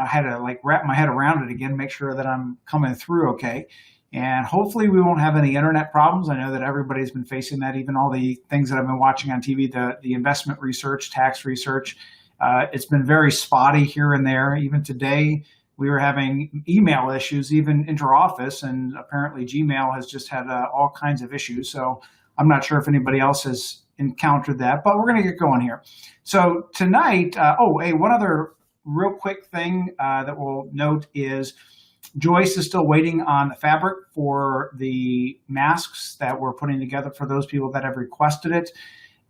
I had to like wrap my head around it again, make sure that I'm coming through okay. And hopefully we won't have any internet problems. I know that everybody's been facing that, even all the things that I've been watching on TV, the investment research, tax research. It's been very spotty here and there. Even today, we were having email issues, even inter-office, and apparently Gmail has just had all kinds of issues. So I'm not sure if anybody else has encountered that, but we're going to get going here. So tonight, one other real quick thing that we'll note is Joyce is still waiting on the fabric for the masks that we're putting together for those people that have requested it.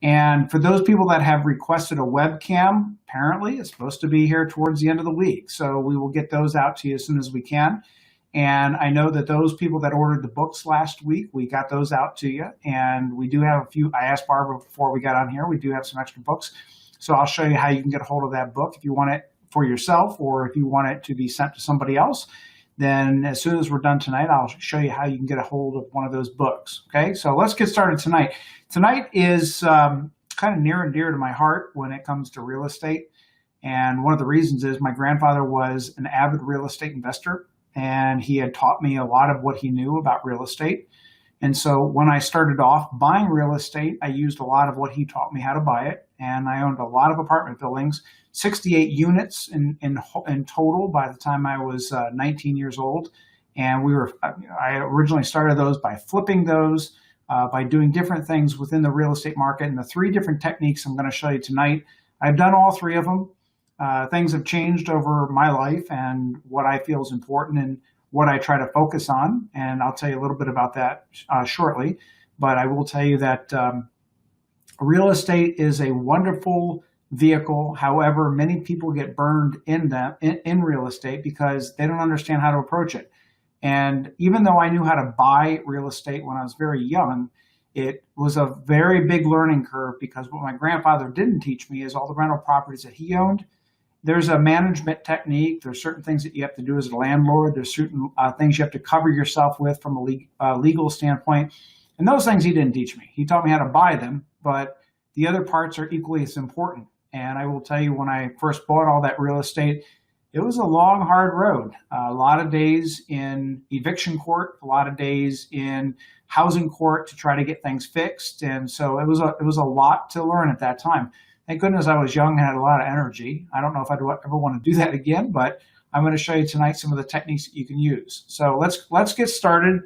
And for those people that have requested a webcam, apparently it's supposed to be here towards the end of the week. So we will get those out to you as soon as we can. And I know that those people that ordered the books last week, we got those out to you. And we do have a few. I asked Barbara before we got on here, we do have some extra books. So I'll show you how you can get a hold of that book if you want it for yourself, or if you want it to be sent to somebody else. Then as soon as we're done tonight, I'll show you how you can get a hold of one of those books. Okay, so let's get started tonight. Tonight is kind of near and dear to my heart when it comes to real estate. And one of the reasons is my grandfather was an avid real estate investor, and he had taught me a lot of what he knew about real estate. And so when I started off buying real estate, I used a lot of what he taught me how to buy it. And I owned a lot of apartment buildings, 68 units in total by the time I was 19 years old. And I originally started those by flipping those, by doing different things within the real estate market. And the three different techniques I'm going to show you tonight, I've done all three of them. Things have changed over my life and what I feel is important and what I try to focus on. And I'll tell you a little bit about that shortly. But I will tell you that real estate is a wonderful vehicle. However, many people get burned in real estate because they don't understand how to approach it. And even though I knew how to buy real estate when I was very young, it was a very big learning curve, because what my grandfather didn't teach me is all the rental properties that he owned. There's a management technique. There's certain things that you have to do as a landlord. There's certain things you have to cover yourself with from a legal standpoint. And those things he didn't teach me. He taught me how to buy them, but the other parts are equally as important. And I will tell you, when I first bought all that real estate, it was a long, hard road. A lot of days in eviction court, a lot of days in housing court to try to get things fixed. And so it was a lot to learn at that time. Thank goodness I was young and had a lot of energy. I don't know if I'd ever want to do that again, but I'm going to show you tonight some of the techniques that you can use. So let's get started.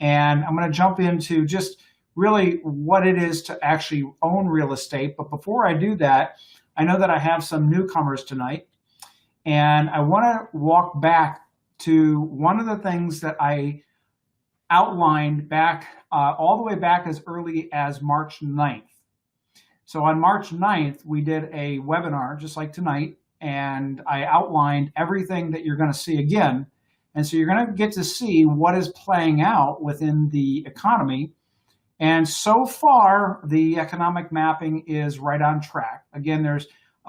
And I'm going to jump into just really what it is to actually own real estate. But before I do that, I know that I have some newcomers tonight. And I want to walk back to one of the things that I outlined back all the way back as early as March 9th. So on March 9th, we did a webinar just like tonight, and I outlined everything that you're going to see again. And so you're going to get to see what is playing out within the economy. And so far, the economic mapping is right on track. Again,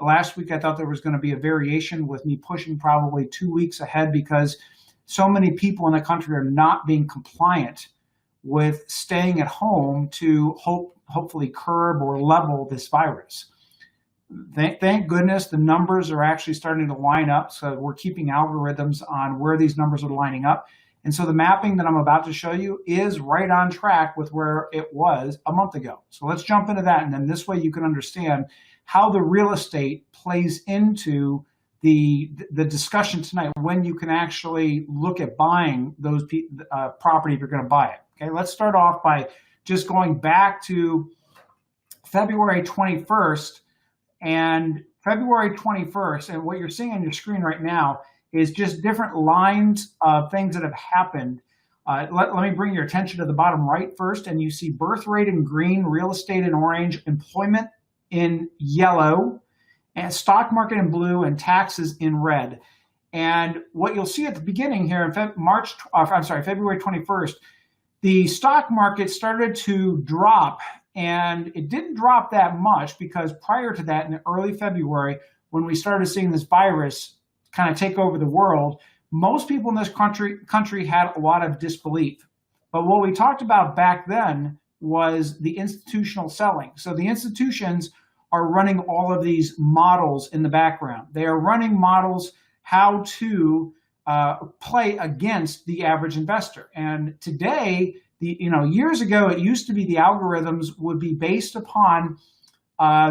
last week I thought there was going to be a variation with me pushing probably 2 weeks ahead, because so many people in the country are not being compliant with staying at home to hopefully curb or level this virus. Thank goodness the numbers are actually starting to line up. So we're keeping algorithms on where these numbers are lining up. And so the mapping that I'm about to show you is right on track with where it was a month ago. So let's jump into that. And then this way you can understand how the real estate plays into the discussion tonight, when you can actually look at buying those property if you're going to buy it. Okay, let's start off by just going back to February 21st. And February 21st, and what you're seeing on your screen right now is just different lines of things that have happened. Let me bring your attention to the bottom right first, and you see birth rate in green, real estate in orange, employment in yellow, and stock market in blue, and taxes in red. And what you'll see at the beginning here in February 21st, the stock market started to drop, and it didn't drop that much, because prior to that, in early February, when we started seeing this virus kind of take over the world, most people in this country had a lot of disbelief. But what we talked about back then was the institutional selling. So the institutions are running all of these models in the background. They are running models how to play against the average investor. And today, years ago, it used to be the algorithms would be based upon,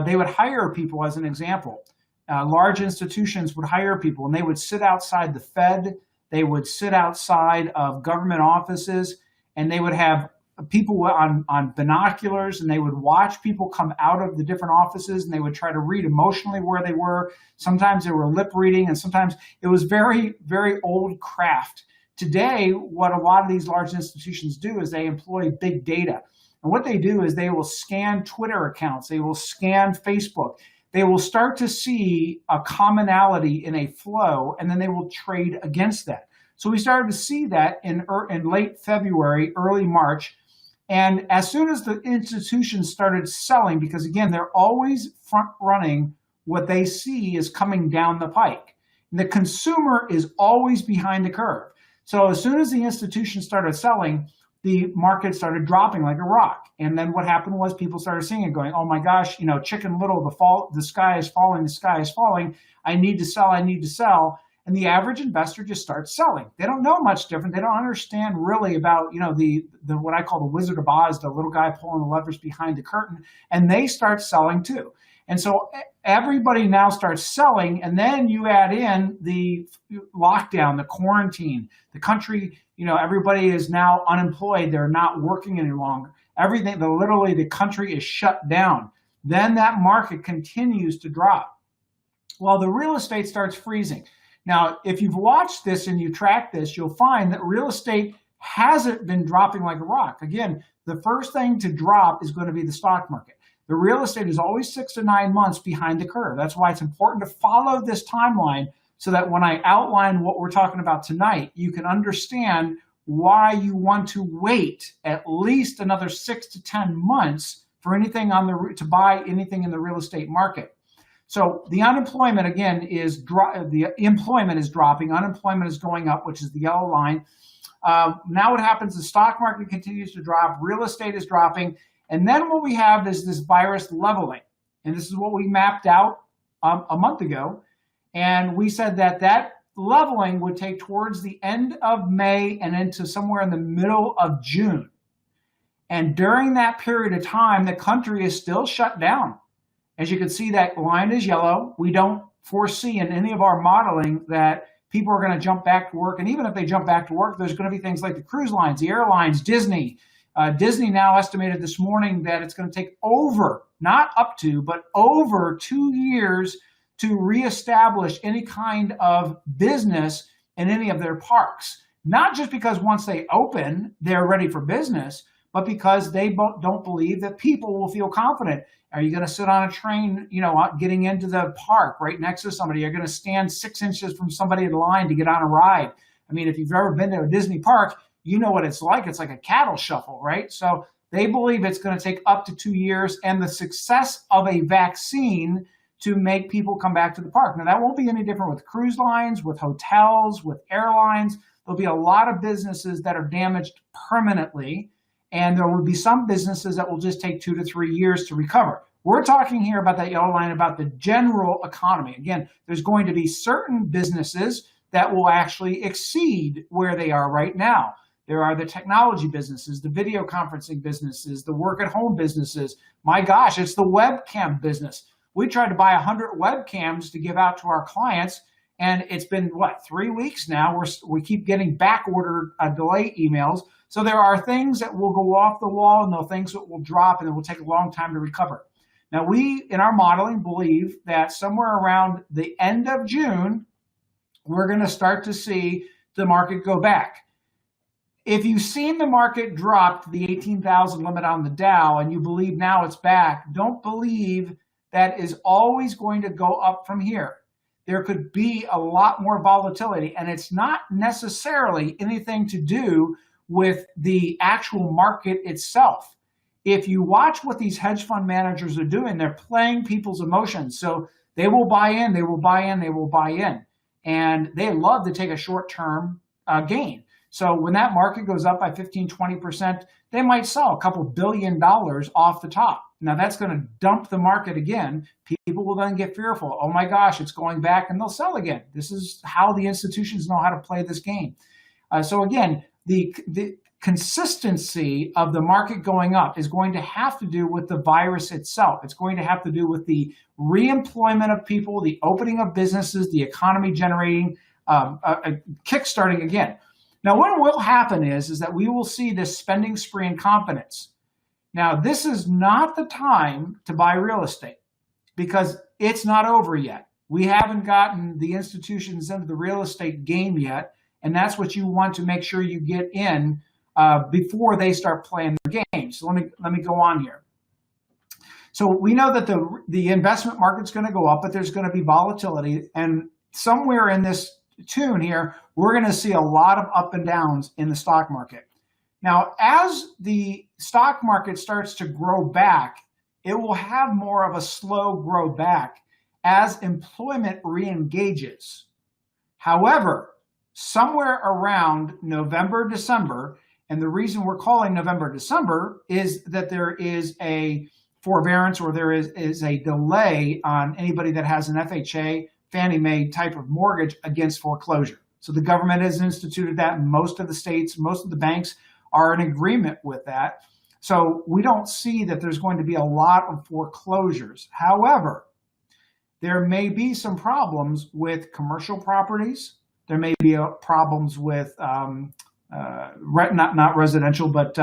they would hire people, as an example. Large institutions would hire people, and they would sit outside the Fed, they would sit outside of government offices, and they would have people on binoculars, and they would watch people come out of the different offices, and they would try to read emotionally where they were. Sometimes they were lip reading, and sometimes it was very, very old craft. Today, what a lot of these large institutions do is they employ big data. And what they do is they will scan Twitter accounts, they will scan Facebook, they will start to see a commonality in a flow, and then they will trade against that. So we started to see that in late February, early March. And as soon as the institutions started selling, because again, they're always front running what they see is coming down the pike. And the consumer is always behind the curve. So as soon as the institutions started selling, the market started dropping like a rock. And then what happened was people started seeing it going, oh my gosh, Chicken Little, the sky is falling, the sky is falling. I need to sell, I need to sell. And the average investor just starts selling. They don't know much different. They don't understand really about, the what I call the Wizard of Oz, the little guy pulling the levers behind the curtain, and they start selling too. And so everybody now starts selling, and then you add in the lockdown, the quarantine, the country, everybody is now unemployed. They're not working any longer. Literally the country is shut down. Then that market continues to drop. Well, the real estate starts freezing. Now, if you've watched this and you track this, you'll find that real estate hasn't been dropping like a rock. Again, the first thing to drop is going to be the stock market. The real estate is always 6 to 9 months behind the curve. That's why it's important to follow this timeline so that when I outline what we're talking about tonight, you can understand why you want to wait at least another 6 to 10 months for anything to buy anything in the real estate market. So the unemployment, again, the employment is dropping. Unemployment is going up, which is the yellow line. Now what happens, the stock market continues to drop. Real estate is dropping. And then what we have is this virus leveling. And this is what we mapped out a month ago. And we said that leveling would take towards the end of May and into somewhere in the middle of June. And during that period of time, the country is still shut down. As you can see, that line is yellow. We don't foresee in any of our modeling that people are going to jump back to work. And even if they jump back to work, there's going to be things like the cruise lines, the airlines, Disney. Disney now estimated this morning that it's going to take not up to, but over 2 years to reestablish any kind of business in any of their parks. Not just because once they open, they're ready for business, but because they don't believe that people will feel confident. Are you going to sit on a train, getting into the park right next to somebody? You're going to stand 6 inches from somebody in line to get on a ride. I mean, if you've ever been to a Disney park, you know what it's like. It's like a cattle shuffle, right? So they believe it's going to take up to 2 years and the success of a vaccine to make people come back to the park. Now, that won't be any different with cruise lines, with hotels, with airlines. There'll be a lot of businesses that are damaged permanently. And there will be some businesses that will just take 2 to 3 years to recover. We're talking here about that yellow line, about the general economy. Again, there's going to be certain businesses that will actually exceed where they are right now. There are the technology businesses, the video conferencing businesses, the work at home businesses. My gosh, it's the webcam business. We tried to buy 100 webcams to give out to our clients. And it's been, 3 weeks now? We keep getting back ordered delay emails. So there are things that will go off the wall and there are things that will drop and it will take a long time to recover. Now we, in our modeling, believe that somewhere around the end of June, we're going to start to see the market go back. If you've seen the market drop to the 18,000 limit on the Dow and you believe now it's back, don't believe that is always going to go up from here. There could be a lot more volatility, and it's not necessarily anything to do with the actual market itself. If you watch what these hedge fund managers are doing, they're playing people's emotions. So they will buy in, they will buy in, they will buy in. And they love to take a short-term gain. So when that market goes up by 15, 20%, they might sell a couple $1 billion off the top. Now that's going to dump the market again. People will then get fearful. Oh my gosh, it's going back, and they'll sell again. This is how the institutions know how to play this game. So again, the consistency of the market going up is going to have to do with the virus itself. It's going to have to do with the reemployment of people, the opening of businesses, the economy generating, kickstarting again. Now, what will happen is that we will see this spending spree and confidence. Now, this is not the time to buy real estate because it's not over yet. We haven't gotten the institutions into the real estate game yet, and that's what you want to make sure you get in before they start playing their game. So let me go on here. So we know that the investment market's going to go up, but there's going to be volatility, and somewhere in this tune here, we're going to see a lot of up and downs in the stock market. Now, as the stock market starts to grow back, it will have more of a slow grow back as employment re-engages. However, somewhere around November, December, and the reason we're calling November, December is that there is a forbearance or there is a delay on anybody that has an FHA, Fannie Mae type of mortgage against foreclosure. So the government has instituted that. Most of the states, most of the banks are in agreement with that. So we don't see that there's going to be a lot of foreclosures. However, there may be some problems with commercial properties. There may be problems with not residential, but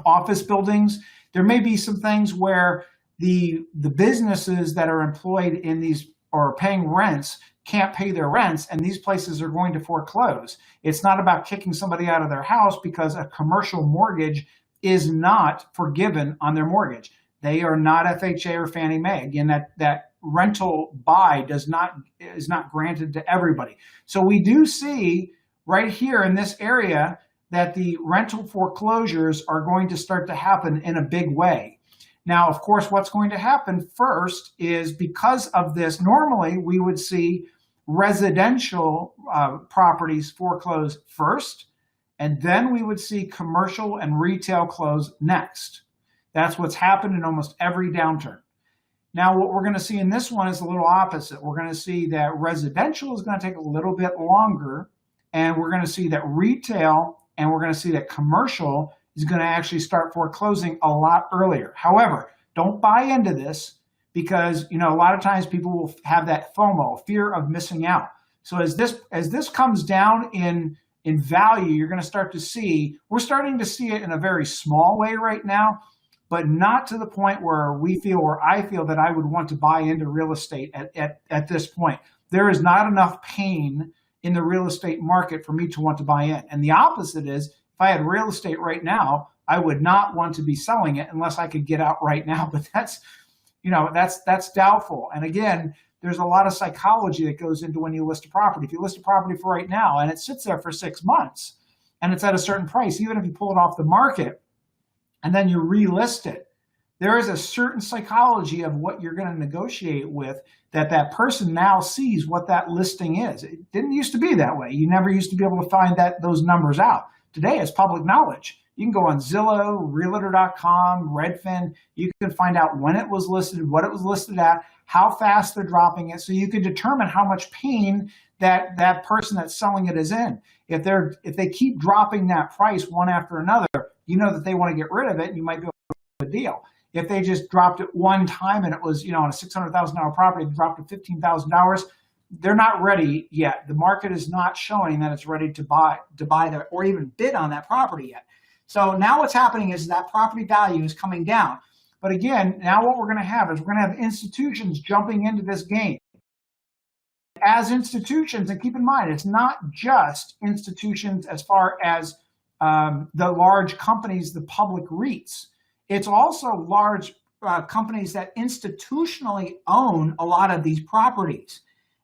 office buildings. There may be some things where the businesses that are employed in these or paying rents can't pay their rents, and these places are going to foreclose. It's not about kicking somebody out of their house because a commercial mortgage is not forgiven on their mortgage. They are not FHA or Fannie Mae. Again, that rental buy is not granted to everybody. So we do see right here in this area that the rental foreclosures are going to start to happen in a big way. Now, of course, what's going to happen first is because of this, normally we would see residential properties foreclose first, and then we would see commercial and retail close next. That's what's happened in almost every downturn. Now, what we're going to see in this one is a little opposite. We're going to see that residential is going to take a little bit longer, and we're going to see that retail and we're going to see that commercial is going to actually start foreclosing a lot earlier. However, don't buy into this because, a lot of times people will have that FOMO, fear of missing out. So as this comes down in value, you're going to start to see, we're starting to see it in a very small way right now, but not to the point where I feel that I would want to buy into real estate at this point. There is not enough pain in the real estate market for me to want to buy in. And the opposite is, if I had real estate right now, I would not want to be selling it unless I could get out right now. But that's doubtful. And again, there's a lot of psychology that goes into when you list a property. If you list a property for right now and it sits there for 6 months and it's at a certain price, even if you pull it off the market and then you relist it, there is a certain psychology of what you're going to negotiate with that person now sees what that listing is. It didn't used to be that way. You never used to be able to find those numbers out. Today, it's public knowledge. You can go on Zillow, Realtor.com, Redfin. You can find out when it was listed, what it was listed at, how fast they're dropping it, so you can determine how much pain that person that's selling it is in. If they keep dropping that price one after another, you know that they want to get rid of it, and you might be able to do a deal. If they just dropped it one time and it was, on a $600,000 property, it dropped to $15,000, they're not ready yet. The market is not showing that it's ready to buy that or even bid on that property yet. So now what's happening is that property value is coming down. But again, now what we're going to have is we're going to have institutions jumping into this game. As institutions, and keep in mind, it's not just institutions as far as the large companies, the public REITs. It's also large companies that institutionally own a lot of these properties.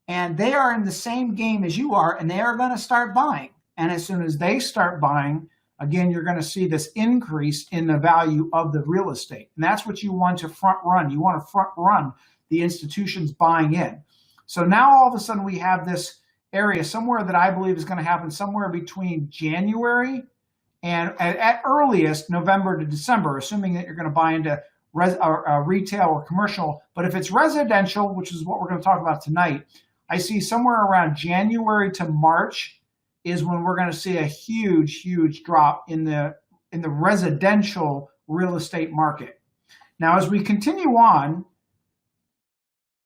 And they are in the same game as you are, and they are going to start buying. And as soon as they start buying, again, you're going to see this increase in the value of the real estate. And that's what you want to front run. You want to front run the institutions buying in. So now all of a sudden we have this area somewhere that I believe is going to happen somewhere between January and at earliest November to December, assuming that you're going to buy into retail or commercial. But if it's residential, which is what we're going to talk about tonight, I see somewhere around January to March is when we're going to see a huge drop in the residential real estate market. Now, as we continue on,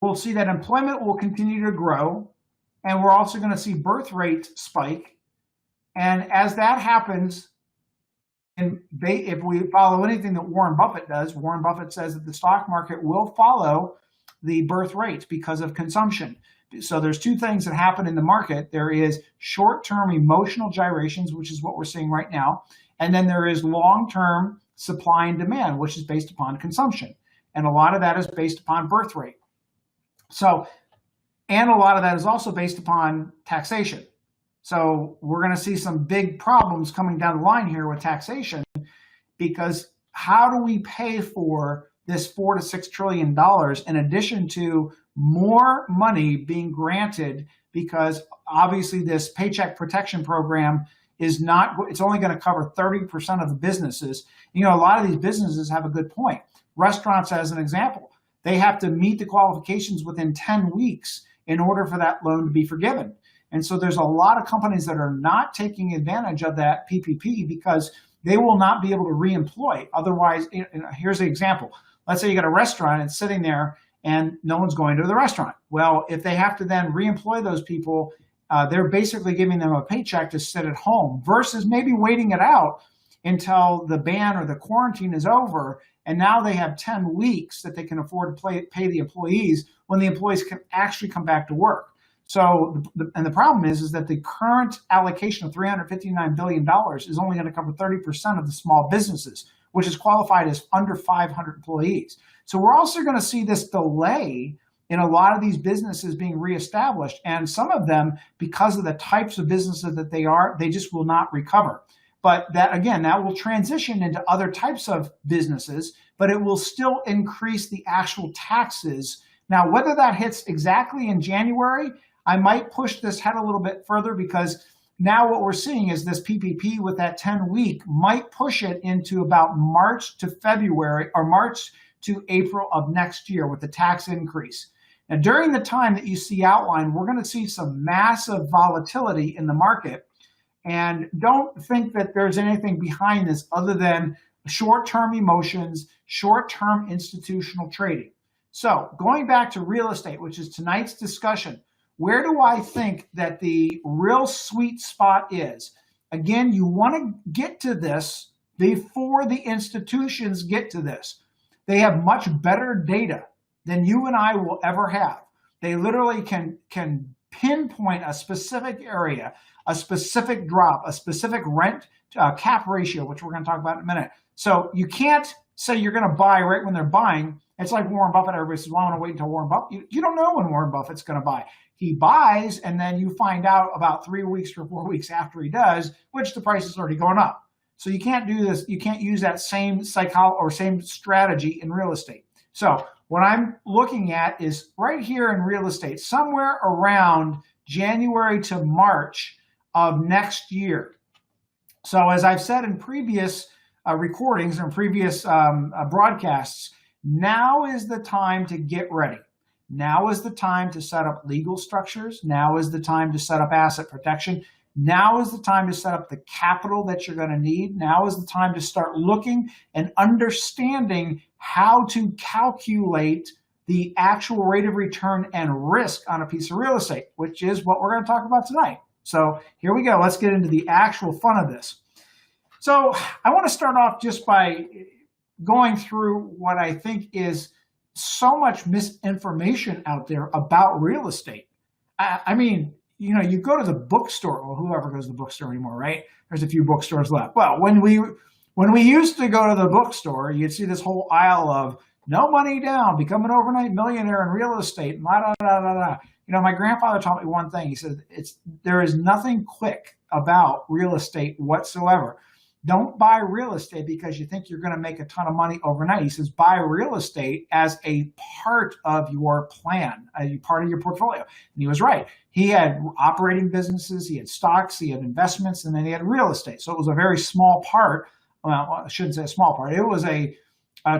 we'll see that employment will continue to grow, and we're also going to see birth rates spike. And as that happens, and if we follow anything that Warren Buffett does, Warren Buffett says that the stock market will follow the birth rates because of consumption. So there's two things that happen in the market. There is short-term emotional gyrations, which is what we're seeing right now. And then there is long-term supply and demand, which is based upon consumption. And a lot of that is based upon birth rate. So, and a lot of that is also based upon taxation. So we're going to see some big problems coming down the line here with taxation, because how do we pay for this $4 to $6 trillion in addition to more money being granted? Because obviously this Paycheck Protection Program is not, it's only going to cover 30% of the businesses. You know, a lot of these businesses have a good point. Restaurants, as an example, they have to meet the qualifications within 10 weeks in order for that loan to be forgiven. And so there's a lot of companies that are not taking advantage of that PPP because they will not be able to reemploy. Otherwise, here's the example. Let's say you got a restaurant and it's sitting there and no one's going to the restaurant. Well, if they have to then reemploy those people, they're basically giving them a paycheck to sit at home versus maybe waiting it out until the ban or the quarantine is over. And now they have 10 weeks that they can afford to pay the employees when the employees can actually come back to work. So, the problem is that the current allocation of $359 billion is only going to cover 30% of the small businesses, which is qualified as under 500 employees. So we're also going to see this delay in a lot of these businesses being reestablished. And some of them, because of the types of businesses that they are, they just will not recover. But that, again, that will transition into other types of businesses, but it will still increase the actual taxes. Now, whether that hits exactly in January, I might push this head a little bit further, because now what we're seeing is this PPP with that 10-week might push it into about March to February or March to April of next year with the tax increase. Now, during the time that you see outlined, we're going to see some massive volatility in the market. And don't think that there's anything behind this other than short-term emotions, short-term institutional trading. So going back to real estate, which is tonight's discussion, where do I think that the real sweet spot is? Again, you want to get to this before the institutions get to this. They have much better data than you and I will ever have. They literally can pinpoint a specific area, a specific drop, a specific rent cap ratio, which we're going to talk about in a minute. So you can't say you're going to buy right when they're buying. It's like Warren Buffett. Everybody says, well, I want to wait until Warren Buffett. You don't know when Warren Buffett's going to buy. He buys, and then you find out about 3 weeks or 4 weeks after he does, which the price is already going up. So you can't do this. You can't use that same psychology or same strategy in real estate. So what I'm looking at is right here in real estate, somewhere around January to March of next year. So as I've said in previous recordings and previous broadcasts, now is the time to get ready. Now is the time to set up legal structures. Now is the time to set up asset protection. Now is the time to set up the capital that you're going to need. Now is the time to start looking and understanding how to calculate the actual rate of return and risk on a piece of real estate, which is what we're going to talk about tonight. So here we go. Let's get into the actual fun of this. So I want to start off just by going through what I think is so much misinformation out there about real estate. I mean, you know, you go to the bookstore, well, whoever goes to the bookstore anymore, right? There's a few bookstores left. Well, when we used to go to the bookstore, you'd see this whole aisle of no money down, become an overnight millionaire in real estate, and la, da, da, da, da. You know, my grandfather taught me one thing. He said, there is nothing quick about real estate whatsoever. Don't buy real estate because you think you're going to make a ton of money overnight. He says, buy real estate as a part of your plan, a part of your portfolio. And he was right. He had operating businesses, he had stocks, he had investments, and then he had real estate. So it was a very small part. Well, I shouldn't say a small part. It was a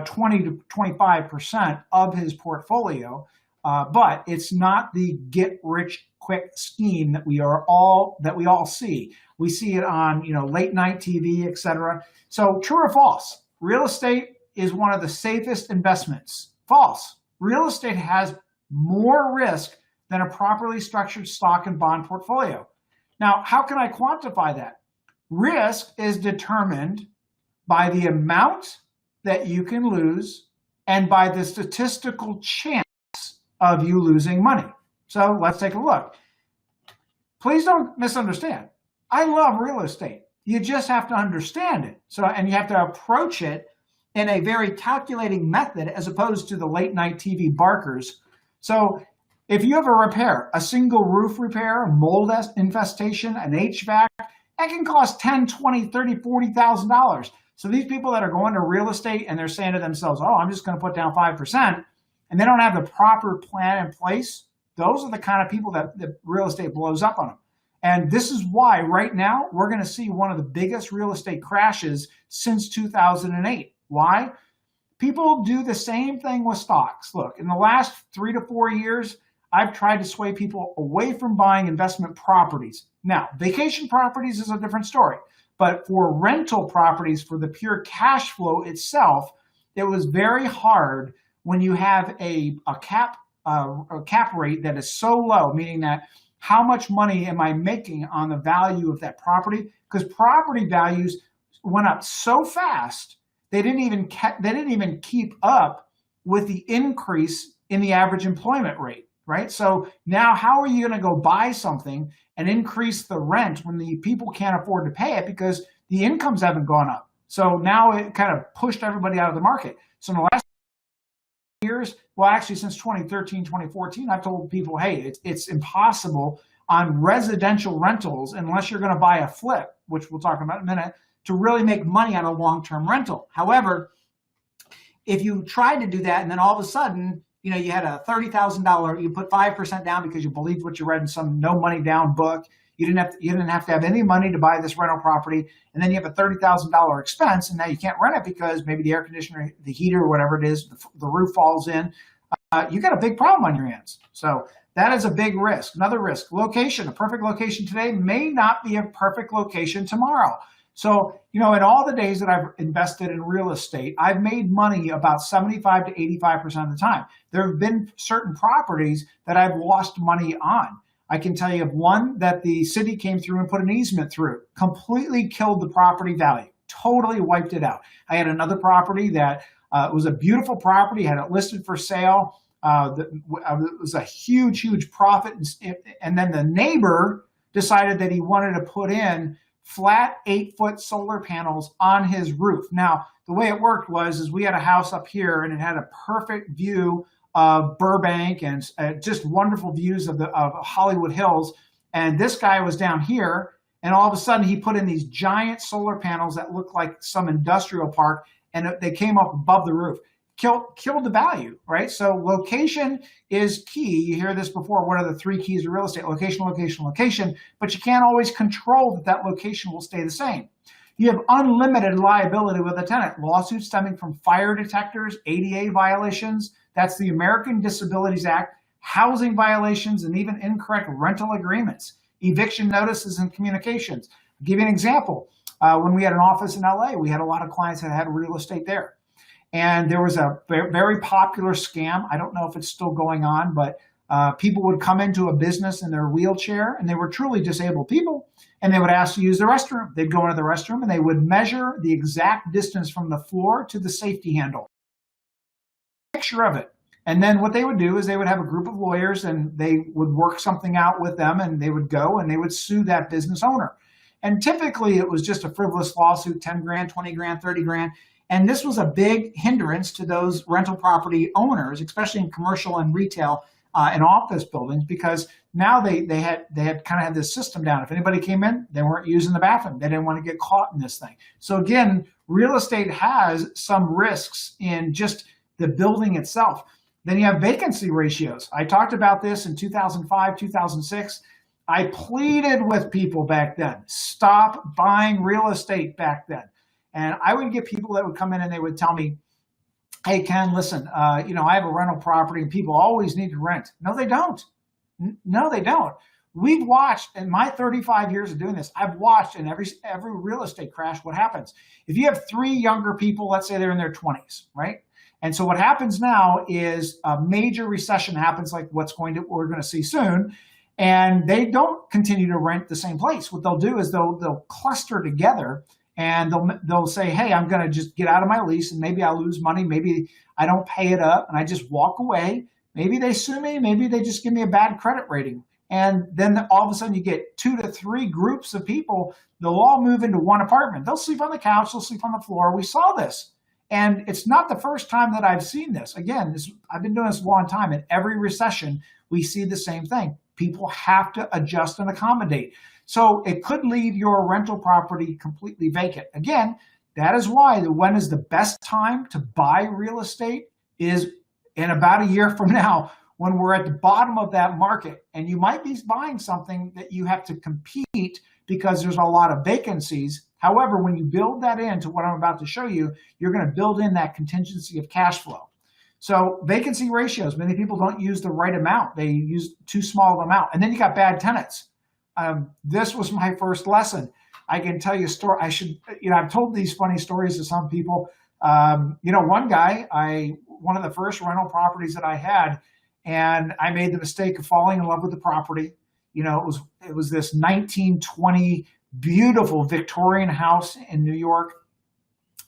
20 to 25% of his portfolio. But it's not the get rich quick scheme that we all see. We see it on late night TV, etc. So true or false? Real estate is one of the safest investments. False. Real estate has more risk than a properly structured stock and bond portfolio. Now, how can I quantify that? Risk is determined by the amount that you can lose and by the statistical chance of you losing money. So let's take a look. Please don't misunderstand. I love real estate. You just have to understand it. And you have to approach it in a very calculating method as opposed to the late night TV barkers. So if you have a repair, a single roof repair, a mold infestation, an HVAC, that can cost $10, $20, $30, $40,000. So these people that are going to real estate and they're saying to themselves, oh, I'm just going to put down 5%, and they don't have the proper plan in place, those are the kind of people that real estate blows up on them. And this is why right now we're going to see one of the biggest real estate crashes since 2008. Why? People do the same thing with stocks. Look, in the last 3 to 4 years, I've tried to sway people away from buying investment properties. Now, vacation properties is a different story. But for rental properties, for the pure cash flow itself, it was very hard when you have a cap rate that is so low, meaning that how much money am I making on the value of that property? Because property values went up so fast, they didn't even keep up with the increase in the average employment rate, right? So now how are you going to go buy something and increase the rent when the people can't afford to pay it because the incomes haven't gone up? So now it kind of pushed everybody out of the market. So in the last years, well, actually since 2013, 2014, I've told people, hey, it's impossible on residential rentals unless you're going to buy a flip, which we'll talk about in a minute, to really make money on a long-term rental. However, if you tried to do that and then all of a sudden, you had a $30,000, you put 5% down because you believed what you read in some no money down book. You didn't have to have any money to buy this rental property, and then you have a $30,000 expense, and now you can't rent it because maybe the air conditioner, the heater, whatever it is, the roof falls in. You got a big problem on your hands. So that is a big risk. Another risk: location. A perfect location today may not be a perfect location tomorrow. So, in all the days that I've invested in real estate, I've made money about 75 to 85% of the time. There have been certain properties that I've lost money on. I can tell you of one that the city came through and put an easement through, completely killed the property value, totally wiped it out. I had another property that was a beautiful property, had it listed for sale. It was a huge, huge profit. And then the neighbor decided that he wanted to put in flat 8-foot solar panels on his roof. Now, the way it worked is we had a house up here and it had a perfect view of Burbank and just wonderful views of Hollywood Hills. And this guy was down here, and all of a sudden he put in these giant solar panels that looked like some industrial park, and they came up above the roof. Killed the value, right? So location is key. You hear this before, what are the 3 keys of real estate? Location, location, location, but you can't always control that location will stay the same. You have unlimited liability with a tenant. Lawsuits stemming from fire detectors, ADA violations, that's the American Disabilities Act, housing violations, and even incorrect rental agreements, eviction notices and communications. I'll give you an example. When we had an office in LA, we had a lot of clients that had real estate there. And there was a very popular scam. I don't know if it's still going on, but people would come into a business in their wheelchair, and they were truly disabled people, and they would ask to use the restroom. They'd go into the restroom, and they would measure the exact distance from the floor to the safety handle. Picture of it. And then what they would do is they would have a group of lawyers, and they would work something out with them, and they would go and they would sue that business owner. And typically it was just a frivolous lawsuit, 10 grand, 20 grand, 30 grand. And this was a big hindrance to those rental property owners, especially in commercial and retail and office buildings, because now they had kind of had this system down. If anybody came in, they weren't using the bathroom. They didn't want to get caught in this thing. So again, real estate has some risks in just the building itself. Then you have vacancy ratios. I talked about this in 2005, 2006. I pleaded with people back then, stop buying real estate back then. And I would get people that would come in and they would tell me, hey, Ken, listen, I have a rental property and people always need to rent. No, they don't. No, they don't. We've watched in my 35 years of doing this, I've watched in every real estate crash what happens. If you have three younger people, let's say they're in their 20s, right? And so what happens now is a major recession happens like we're going to see soon. And they don't continue to rent the same place. What they'll do is they'll cluster together and they'll say, hey, I'm going to just get out of my lease and maybe I'll lose money. Maybe I don't pay it up and I just walk away. Maybe they sue me. Maybe they just give me a bad credit rating. And then all of a sudden you get 2 to 3 groups of people. They'll all move into one apartment. They'll sleep on the couch. They'll sleep on the floor. We saw this. And it's not the first time that I've seen this. Again, I've been doing this a long time. In every recession, we see the same thing. People have to adjust and accommodate. So it could leave your rental property completely vacant. Again, that is why when is the best time to buy real estate is in about a year from now, when we're at the bottom of that market. And you might be buying something that you have to compete because there's a lot of vacancies. However, when you build that into what I'm about to show you, you're going to build in that contingency of cash flow. So vacancy ratios, many people don't use the right amount. They use too small of an amount. And then you got bad tenants. This was my first lesson. I can tell you a story. I've told these funny stories to some people. One guy, one of the first rental properties that I had, and I made the mistake of falling in love with the property. It was this 1920 beautiful Victorian house in New York.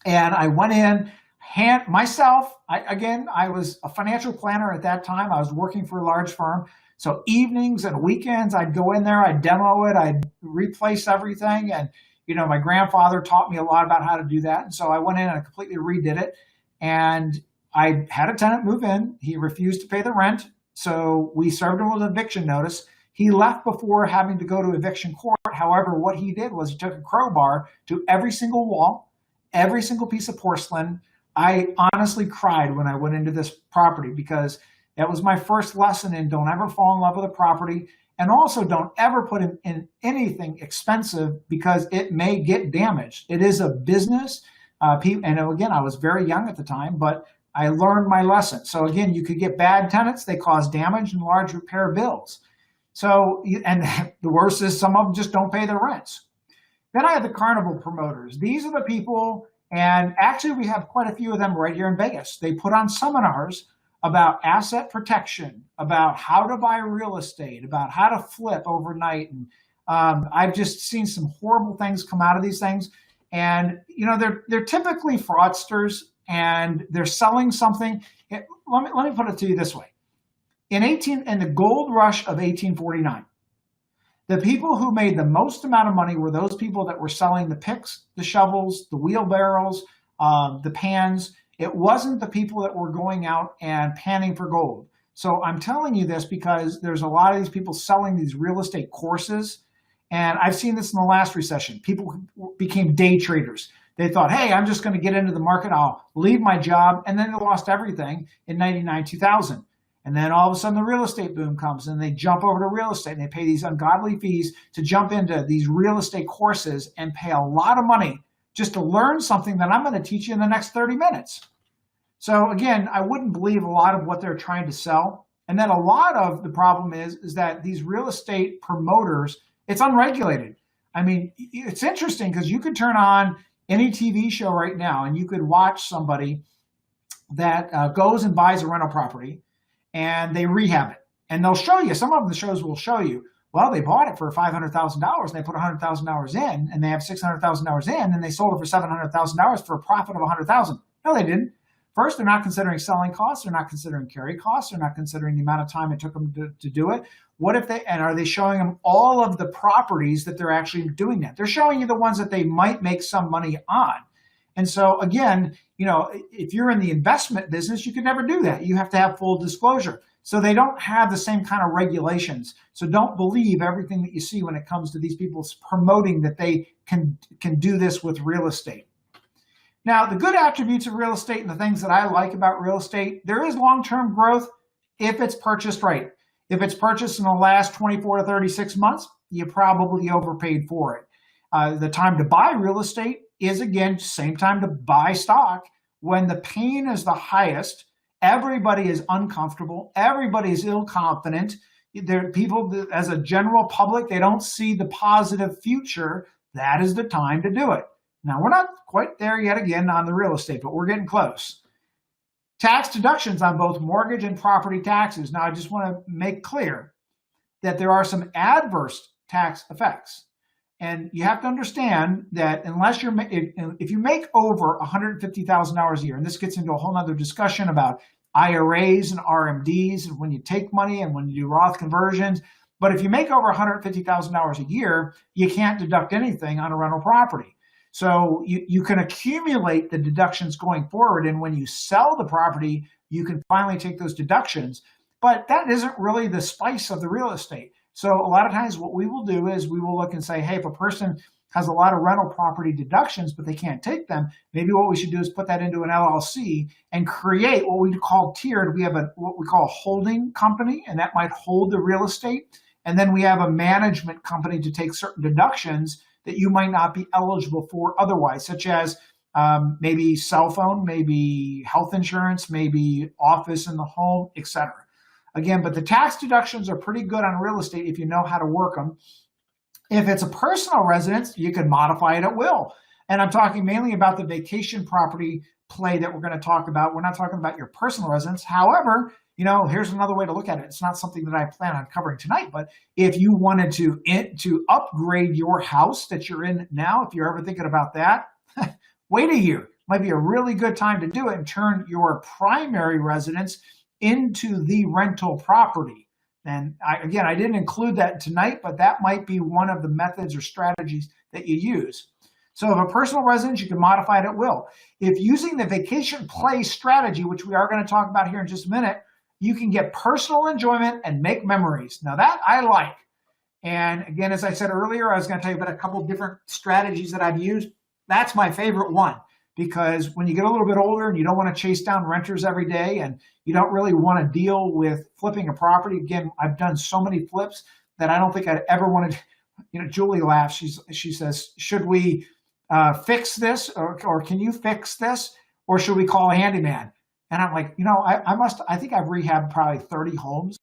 And I went in, I was a financial planner at that time. I was working for a large firm. So evenings and weekends, I'd go in there, I'd demo it, I'd replace everything. And, my grandfather taught me a lot about how to do that. And so I went in and I completely redid it. And I had a tenant move in. He refused to pay the rent. So we served him with an eviction notice. He left before having to go to eviction court. However, what he did was he took a crowbar to every single wall, every single piece of porcelain. I honestly cried when I went into this property because that was my first lesson in don't ever fall in love with a property. And also don't ever put in anything expensive because it may get damaged. It is a business. And again, I was very young at the time, but I learned my lesson. So again, you could get bad tenants. They cause damage and large repair bills. So, and the worst is some of them just don't pay their rents. Then I have the Carnival Promoters. These are the people, and actually we have quite a few of them right here in Vegas. They put on seminars about asset protection, about how to buy real estate, about how to flip overnight. And I've just seen some horrible things come out of these things. And, they're typically fraudsters and they're selling something. Let me put it to you this way. In the gold rush of 1849, the people who made the most amount of money were those people that were selling the picks, the shovels, the wheelbarrows, the pans. It wasn't the people that were going out and panning for gold. So I'm telling you this because there's a lot of these people selling these real estate courses. And I've seen this in the last recession. People became day traders. They thought, hey, I'm just going to get into the market. I'll leave my job. And then they lost everything in 99, 2000. And then all of a sudden the real estate boom comes and they jump over to real estate and they pay these ungodly fees to jump into these real estate courses and pay a lot of money just to learn something that I'm going to teach you in the next 30 minutes. So again, I wouldn't believe a lot of what they're trying to sell. And then a lot of the problem is that these real estate promoters, it's unregulated. I mean, it's interesting because you could turn on any TV show right now and you could watch somebody that goes and buys a rental property and they rehab it. And they'll show you, some of the shows will show you, well, they bought it for $500,000 and they put $100,000 in and they have $600,000 in and they sold it for $700,000 for a profit of $100,000. No, they didn't. First, they're not considering selling costs. They're not considering carry costs. They're not considering the amount of time it took them to do it. Are they showing them all of the properties that they're actually doing that? They're showing you the ones that they might make some money on. And so again, if you're in the investment business, you could never do that. You have to have full disclosure. So they don't have the same kind of regulations. So don't believe everything that you see when it comes to these people promoting that they can do this with real estate. Now, the good attributes of real estate and the things that I like about real estate, there is long-term growth if it's purchased right. If it's purchased in the last 24 to 36 months, you probably overpaid for it. The time to buy real estate is, again, same time to buy stock. when the pain is the highest, everybody is uncomfortable, everybody is ill-confident. There are people that, as a general public, they don't see the positive future. That is the time to do it. Now, we're not quite there yet again on the real estate, but we're getting close. Tax deductions on both mortgage and property taxes. Now, I just want to make clear that there are some adverse tax effects. And you have to understand that unless if you make over $150,000 a year, and this gets into a whole other discussion about IRAs and RMDs, and when you take money and when you do Roth conversions, but if you make over $150,000 a year, you can't deduct anything on a rental property. So you can accumulate the deductions going forward, and when you sell the property, you can finally take those deductions. But that isn't really the spice of the real estate. So a lot of times what we will do is we will look and say, hey, if a person has a lot of rental property deductions, but they can't take them, maybe what we should do is put that into an LLC and create what we call tiered. We have what we call a holding company, and that might hold the real estate. And then we have a management company to take certain deductions that you might not be eligible for otherwise, such as maybe cell phone, maybe health insurance, maybe office in the home, etc. Again, but the tax deductions are pretty good on real estate if you know how to work them. If it's a personal residence, you can modify it at will. And I'm talking mainly about the vacation property play that we're going to talk about. We're not talking about your personal residence. However, here's another way to look at it. It's not something that I plan on covering tonight, but if you wanted to upgrade your house that you're in now, if you're ever thinking about that, wait a year. Might be a really good time to do it and turn your primary residence into the rental property. And I didn't include that tonight, but that might be one of the methods or strategies that you use. So if a personal residence, you can modify it at will. If using the vacation play strategy, which we are going to talk about here in just a minute, you can get personal enjoyment and make memories. Now that I like. And again, as I said earlier, I was going to tell you about a couple of different strategies that I've used. That's my favorite one, because when you get a little bit older and you don't want to chase down renters every day and you don't really want to deal with flipping a property. Again, I've done so many flips that I don't think I'd ever want to, Julie laughs. She says, should we fix this or can you fix this, or should we call a handyman? And I'm like, I think I've rehabbed probably 30 homes,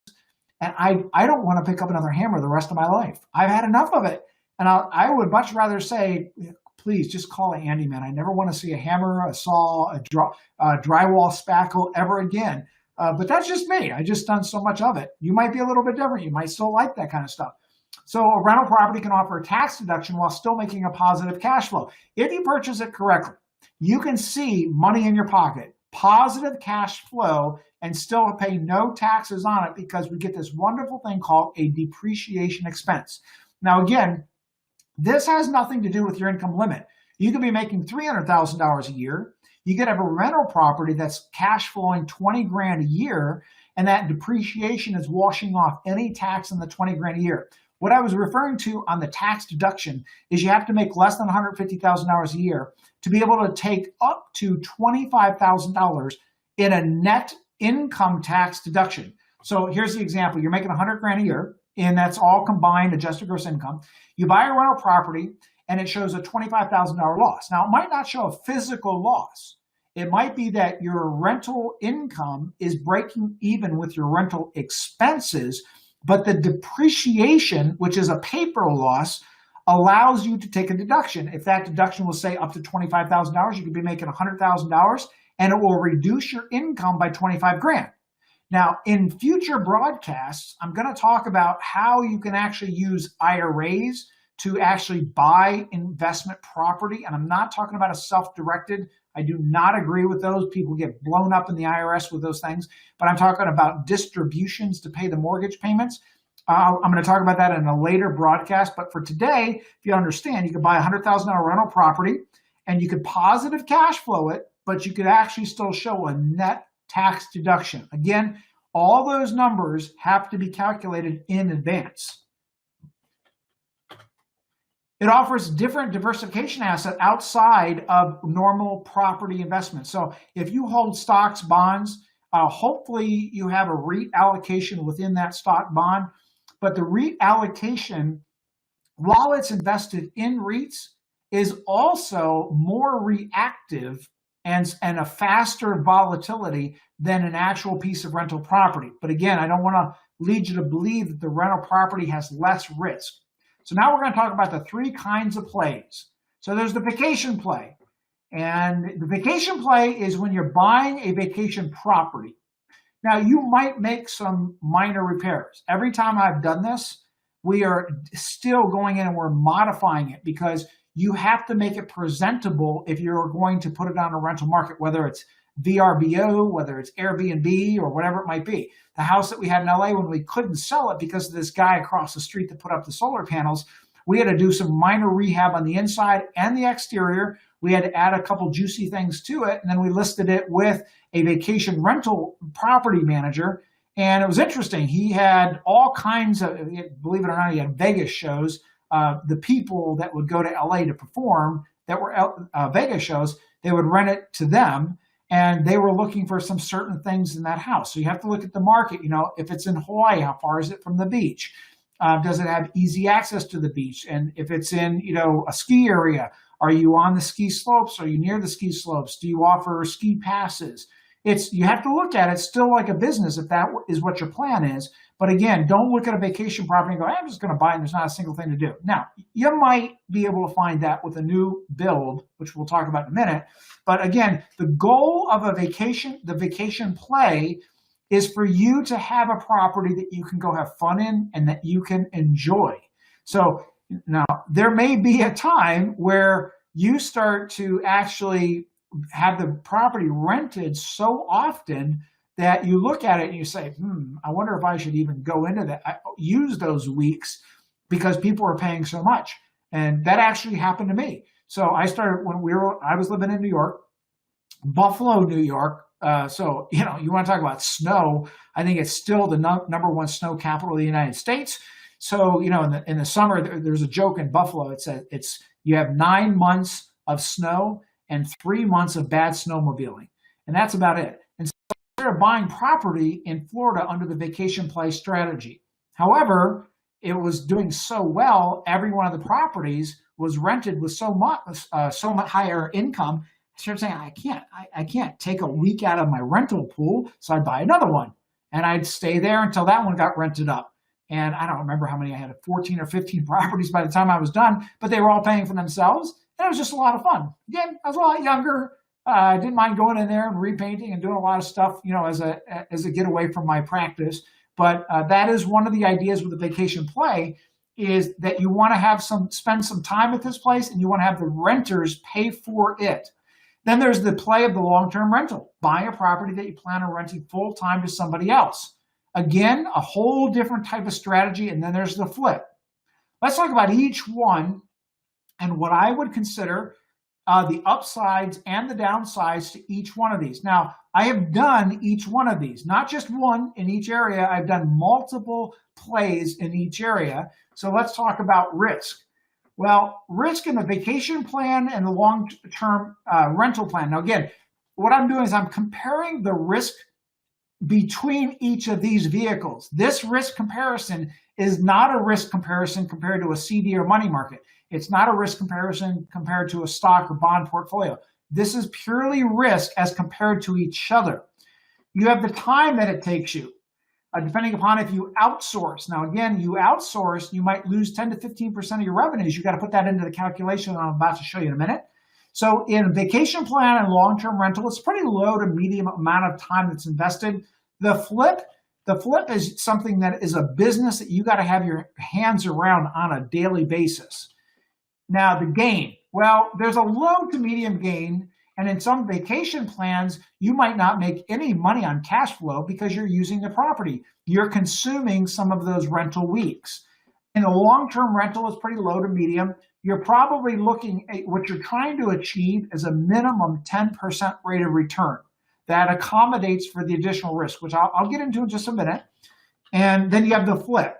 and I don't want to pick up another hammer the rest of my life. I've had enough of it. And I would much rather say, please just call a handyman. I never want to see a hammer, a saw, a drywall spackle ever again. But that's just me. I just done so much of it. You might be a little bit different. You might still like that kind of stuff. So a rental property can offer a tax deduction while still making a positive cash flow. If you purchase it correctly, you can see money in your pocket, positive cash flow, and still pay no taxes on it because we get this wonderful thing called a depreciation expense. Now, again, this has nothing to do with your income limit. You could be making $300,000 a year. You could have a rental property that's cash flowing 20 grand a year, and that depreciation is washing off any tax on the 20 grand a year. What I was referring to on the tax deduction is you have to make less than $150,000 a year to be able to take up to $25,000 in a net income tax deduction. So here's the example. You're making 100 grand a year, and that's all combined adjusted gross income. You buy a rental property, and it shows a $25,000 loss. Now, it might not show a physical loss. It might be that your rental income is breaking even with your rental expenses, but the depreciation, which is a paper loss, allows you to take a deduction. If that deduction will say up to $25,000, you could be making $100,000, and it will reduce your income by 25 grand. Now, in future broadcasts, I'm going to talk about how you can actually use IRAs to actually buy investment property. And I'm not talking about a self-directed. I do not agree with those. People get blown up in the IRS with those things. But I'm talking about distributions to pay the mortgage payments. I'm going to talk about that in a later broadcast. But for today, if you understand, you could buy a $100,000 rental property and you could positive cash flow it, but you could actually still show a net tax deduction. Again, all those numbers have to be calculated in advance. It offers different diversification asset outside of normal property investments. So if you hold stocks, bonds, hopefully you have a REIT allocation within that stock bond. But the REIT allocation, while it's invested in REITs, is also more reactive and a faster volatility than an actual piece of rental property. But again, I don't want to lead you to believe that the rental property has less risk. So now we're going to talk about the three kinds of plays. So there's the vacation play. And the vacation play is when you're buying a vacation property. Now, you might make some minor repairs. Every time I've done this, we are still going in and we're modifying it because you have to make it presentable if you're going to put it on a rental market, whether it's VRBO, whether it's Airbnb, or whatever it might be. The house that we had in LA, when we couldn't sell it because of this guy across the street that put up the solar panels, we had to do some minor rehab on the inside and the exterior. We had to add a couple juicy things to it, and then we listed it with a vacation rental property manager. And it was interesting. He had all kinds of, believe it or not, he had Vegas shows. The people that would go to LA to perform that were Vegas shows, they would rent it to them, and they were looking for some certain things in that house. So you have to look at the market. You know, if it's in Hawaii, how far is it from the beach? Does it have easy access to the beach? And if it's in, you know, a ski area, are you on the ski slopes? Are you near the ski slopes? Do you offer ski passes? You have to look at it still like a business if that is what your plan is. But again, don't look at a vacation property and go, I'm just going to buy it and there's not a single thing to do. Now, you might be able to find that with a new build, which we'll talk about in a minute. But again, the goal of the vacation play is for you to have a property that you can go have fun in and that you can enjoy. So now there may be a time where you start to actually have the property rented so often that you look at it and you say, I wonder if I should even go into that, use those weeks because people are paying so much. And that actually happened to me. So I started when I was living in New York, Buffalo, New York. So, you know, you want to talk about snow. I think it's still the number one snow capital of the United States. So, you know, in the summer, there's a joke in Buffalo. It says you have 9 months of snow and 3 months of bad snowmobiling. And that's about it. And so I started buying property in Florida under the vacation play strategy. However, it was doing so well, every one of the properties was rented with so much higher income. I started saying, I can't take a week out of my rental pool, so I'd buy another one. And I'd stay there until that one got rented up. And I don't remember how many I had, 14 or 15 properties by the time I was done, but they were all paying for themselves. And it was just a lot of fun. Again, I was a lot younger. I didn't mind going in there and repainting and doing a lot of stuff, you know, as a getaway from my practice. But that is one of the ideas with the vacation play, is that you want to spend some time at this place and you want to have the renters pay for it. Then there's the play of the long-term rental, buying a property that you plan on renting full-time to somebody else. Again, a whole different type of strategy. And then there's the flip. Let's talk about each one and what I would consider the upsides and the downsides to each one of these. Now, I have done each one of these, not just one in each area. I've done multiple plays in each area. So let's talk about risk. Well, risk in the vacation plan and the long-term rental plan. Now, again, what I'm doing is I'm comparing the risk between each of these vehicles. This risk comparison is not a risk comparison compared to a CD or money market. It's not a risk comparison compared to a stock or bond portfolio. This is purely risk as compared to each other. You have the time that it takes you, depending upon if you outsource. Now, again, you outsource, you might lose 10 to 15% of your revenues. You got to put that into the calculation that I'm about to show you in a minute. So in vacation plan and long-term rental, it's pretty low to medium amount of time that's invested. The flip is something that is a business that you got to have your hands around on a daily basis. Now, the gain. Well, there's a low to medium gain, and in some vacation plans, you might not make any money on cash flow because you're using the property. You're consuming some of those rental weeks. In a long-term rental, it's pretty low to medium. You're probably looking at what you're trying to achieve is a minimum 10% rate of return that accommodates for the additional risk, which I'll get into in just a minute. And then you have the flip.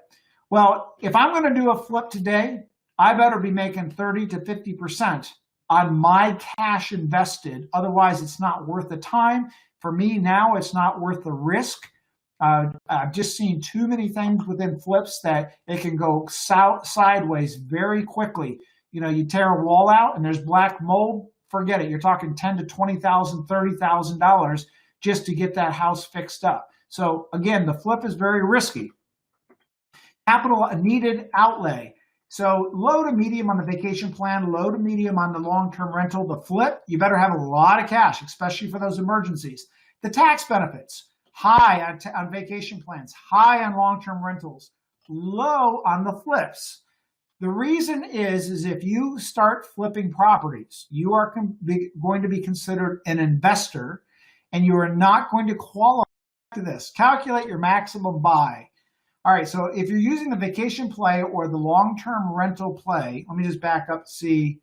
Well, if I'm going to do a flip today, I better be making 30 to 50% on my cash invested. Otherwise, it's not worth the time. For me now, it's not worth the risk. I've just seen too many things within flips that it can go sideways very quickly. You know, you tear a wall out and there's black mold, forget it. You're talking $10,000 to $20,000, $30,000 just to get that house fixed up. So again, the flip is very risky. Capital needed outlay. So low to medium on the vacation plan, low to medium on the long-term rental. The flip, you better have a lot of cash, especially for those emergencies. The tax benefits, high on vacation plans, high on long-term rentals, low on the flips. The reason is if you start flipping properties, you are going to be considered an investor, and you are not going to qualify to this. Calculate your maximum buy. All right, so if you're using the vacation play or the long-term rental play, let me just back up to see.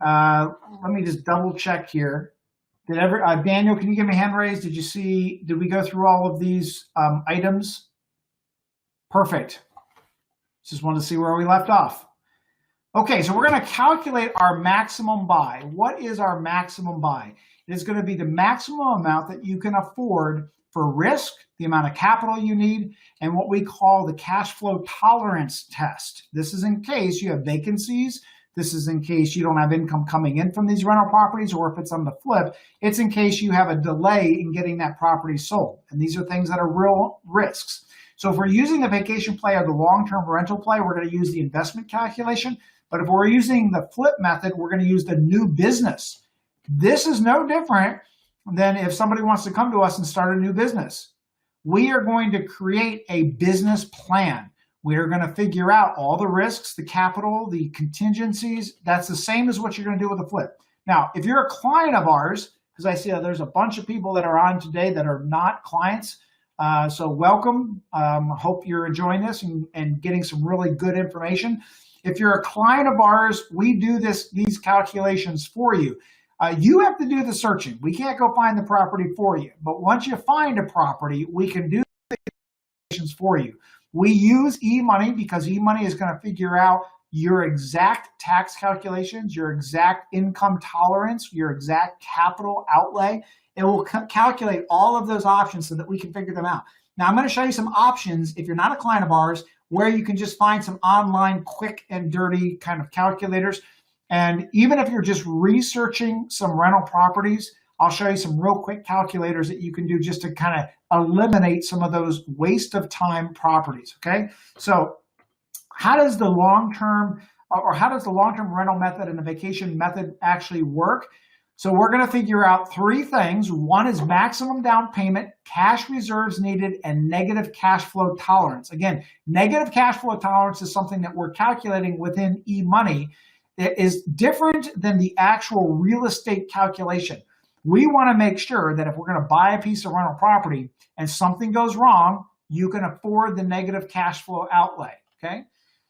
Let me just double check here. Daniel, can you give me a hand raise? Did we go through all of these items? Perfect. Just wanted to see where we left off. Okay, so we're going to calculate our maximum buy. What is our maximum buy? It is going to be the maximum amount that you can afford for risk, the amount of capital you need, and what we call the cash flow tolerance test. This is in case you have vacancies. This is in case you don't have income coming in from these rental properties, or if it's on the flip, it's in case you have a delay in getting that property sold. And these are things that are real risks. So if we're using the vacation play or the long-term rental play, we're going to use the investment calculation. But if we're using the flip method, we're going to use the new business. This is no different than if somebody wants to come to us and start a new business. We are going to create a business plan. We are going to figure out all the risks, the capital, the contingencies. That's the same as what you're going to do with a flip. Now, if you're a client of ours, because I see there's a bunch of people that are on today that are not clients, so welcome. Hope you're enjoying this and getting some really good information. If you're a client of ours, we do these calculations for you. You have to do the searching. We can't go find the property for you. But once you find a property, we can do the calculations for you. We use eMoney because eMoney is going to figure out your exact tax calculations, your exact income tolerance, your exact capital outlay. It will calculate all of those options so that we can figure them out. Now, I'm going to show you some options, if you're not a client of ours, where you can just find some online quick and dirty kind of calculators. And even if you're just researching some rental properties, I'll show you some real quick calculators that you can do just to kind of eliminate some of those waste of time properties, okay? So how does the long-term rental method and the vacation method actually work? So we're going to figure out three things. One is maximum down payment, cash reserves needed, and negative cash flow tolerance. Again, negative cash flow tolerance is something that we're calculating within eMoney. It is different than the actual real estate calculation. We want to make sure that if we're going to buy a piece of rental property and something goes wrong, you can afford the negative cash flow outlay, okay?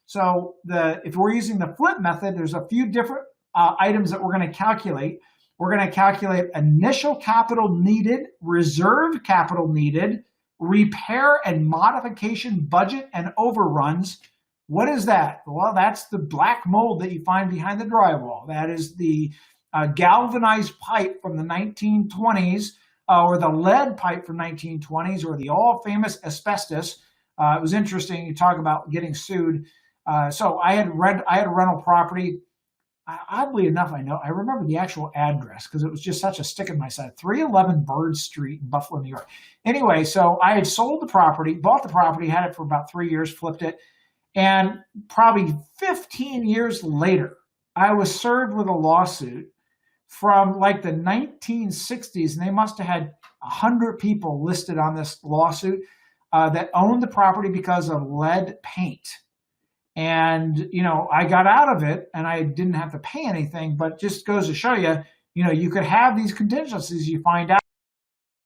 So if we're using the flip method, there's a few different items that we're going to calculate. We're going to calculate initial capital needed, reserve capital needed, repair and modification budget and overruns. What is that? Well, that's the black mold that you find behind the drywall. That is the galvanized pipe from the 1920s, or the lead pipe from 1920s, or the all famous asbestos. It was interesting. You talk about getting sued. So I had a rental property. Oddly enough, I remember the actual address because it was just such a stick in my side. 311 Bird Street in Buffalo, New York. Anyway, so I had sold the property, bought the property, had it for about 3 years, flipped it. And probably 15 years later, I was served with a lawsuit from like the 1960s. And they must have had 100 people listed on this lawsuit that owned the property because of lead paint. And, I got out of it and I didn't have to pay anything, but just goes to show you, you could have these contingencies. You find out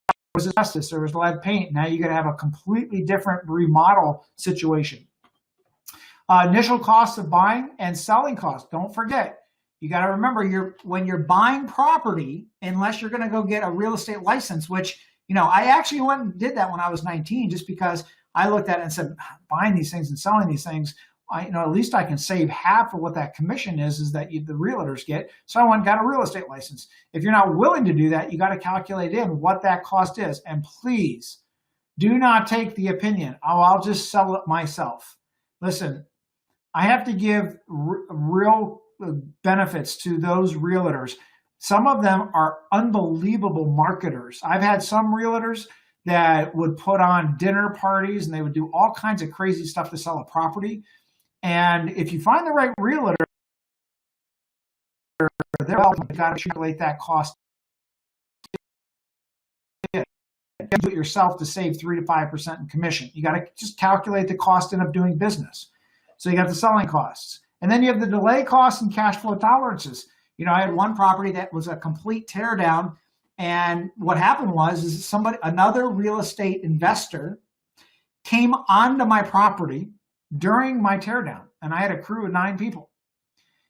there was asbestos, there was lead paint. Now you're going to have a completely different remodel situation. Initial cost of buying and selling costs. Don't forget, you got to remember when you're buying property, unless you're going to go get a real estate license, which, I actually went and did that when I was 19, just because I looked at it and said, buying these things and selling these things, at least I can save half of what that commission is that the realtors get. So I went and got a real estate license. If you're not willing to do that, you got to calculate in what that cost is. And please do not take the opinion, I'll just sell it myself. Listen, I have to give real benefits to those realtors. Some of them are unbelievable marketers. I've had some realtors that would put on dinner parties and they would do all kinds of crazy stuff to sell a property. And if you find the right realtor, you've got to calculate that cost. Do it yourself to save 3 to 5% in commission. You got to just calculate the cost of doing business. So you got the selling costs. And then you have the delay costs and cash flow tolerances. I had one property that was a complete tear down. And what happened was another real estate investor came onto my property during my teardown, and I had a crew of 9 people.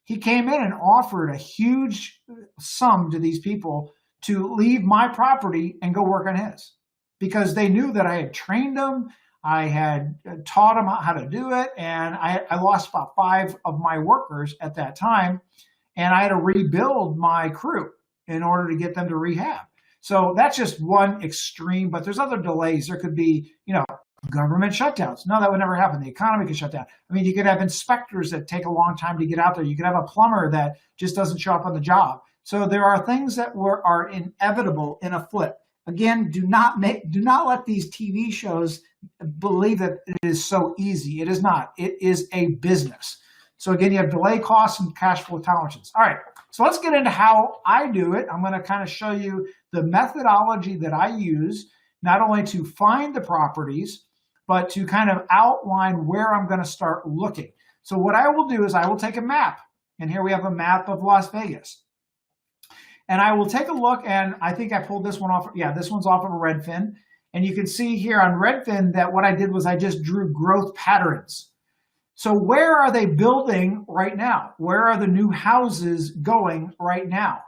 He came in and offered a huge sum to these people to leave my property and go work on his, because they knew that I had trained them, I had taught them how to do it, and I lost about 5 of my workers at that time, and I had to rebuild my crew in order to get them to rehab. So that's just one extreme, but there's other delays. There could be, government shutdowns. No, that would never happen. The economy could shut down. I mean, you could have inspectors that take a long time to get out there. You could have a plumber that just doesn't show up on the job. So there are things that are inevitable in a flip. Again, do not let these TV shows believe that it is so easy. It is not. It is a business. So again, you have delay costs and cash flow tolerances. All right, so let's get into how I do it. I'm going to kind of show you the methodology that I use, not only to find the properties, but to kind of outline where I'm going to start looking. So what I will do is I will take a map, and here we have a map of Las Vegas. And I will take a look, and I think I pulled this one off. Yeah, this one's off of a Redfin. And you can see here on Redfin that what I did was I just drew growth patterns. So where are they building right now? Where are the new houses going right now?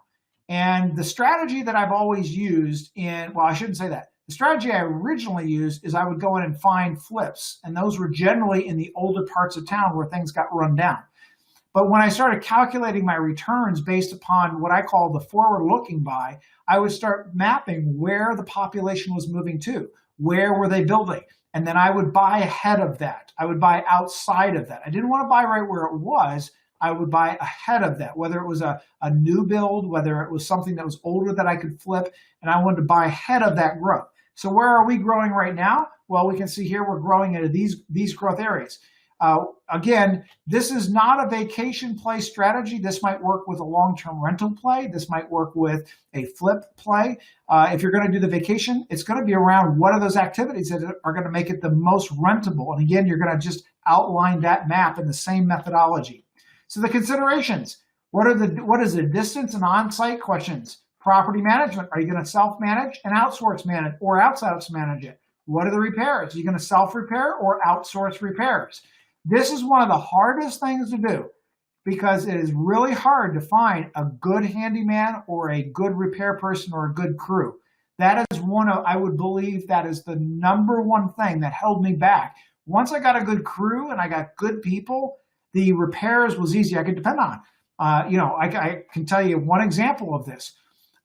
And the strategy that I've always used I shouldn't say that. The strategy I originally used is I would go in and find flips, and those were generally in the older parts of town where things got run down. But when I started calculating my returns based upon what I call the forward-looking buy, I would start mapping where the population was moving to. Where were they building? And then I would buy ahead of that. I would buy outside of that. I didn't want to buy right where it was. I would buy ahead of that, whether it was a new build, whether it was something that was older that I could flip, and I wanted to buy ahead of that growth. So where are we growing right now? Well, we can see here we're growing into these growth areas. Again, this is not a vacation play strategy. This might work with a long-term rental play. This might work with a flip play. If you're going to do the vacation, it's going to be around what are those activities that are going to make it the most rentable. And again, you're going to just outline that map in the same methodology. So the considerations, what is the distance and on-site questions? Property management, are you going to self-manage and outsource manage or outsource manage it? What are the repairs? Are you going to self-repair or outsource repairs? This is one of the hardest things to do because it is really hard to find a good handyman or a good repair person or a good crew. That is I would believe that is the number one thing that held me back. Once I got a good crew and I got good people, the repairs was easy. I could depend on. I can tell you one example of this.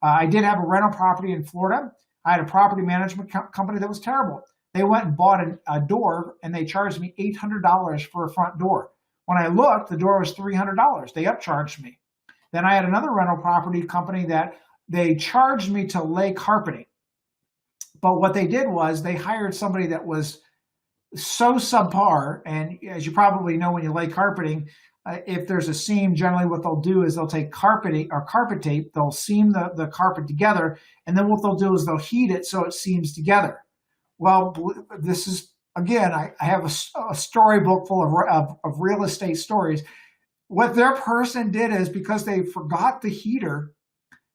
I did have a rental property in Florida. I had a property management company that was terrible. They went and bought a door, and they charged me $800 for a front door. When I looked, the door was $300. They upcharged me. Then I had another rental property company that they charged me to lay carpeting. But what they did was they hired somebody that was so subpar. And as you probably know, when you lay carpeting, if there's a seam, generally what they'll do is they'll take carpet tape, they'll seam the carpet together, and then what they'll do is they'll heat it so it seams together. Well, this is, again, I have a storybook full of real estate stories. What their person did is, because they forgot the heater,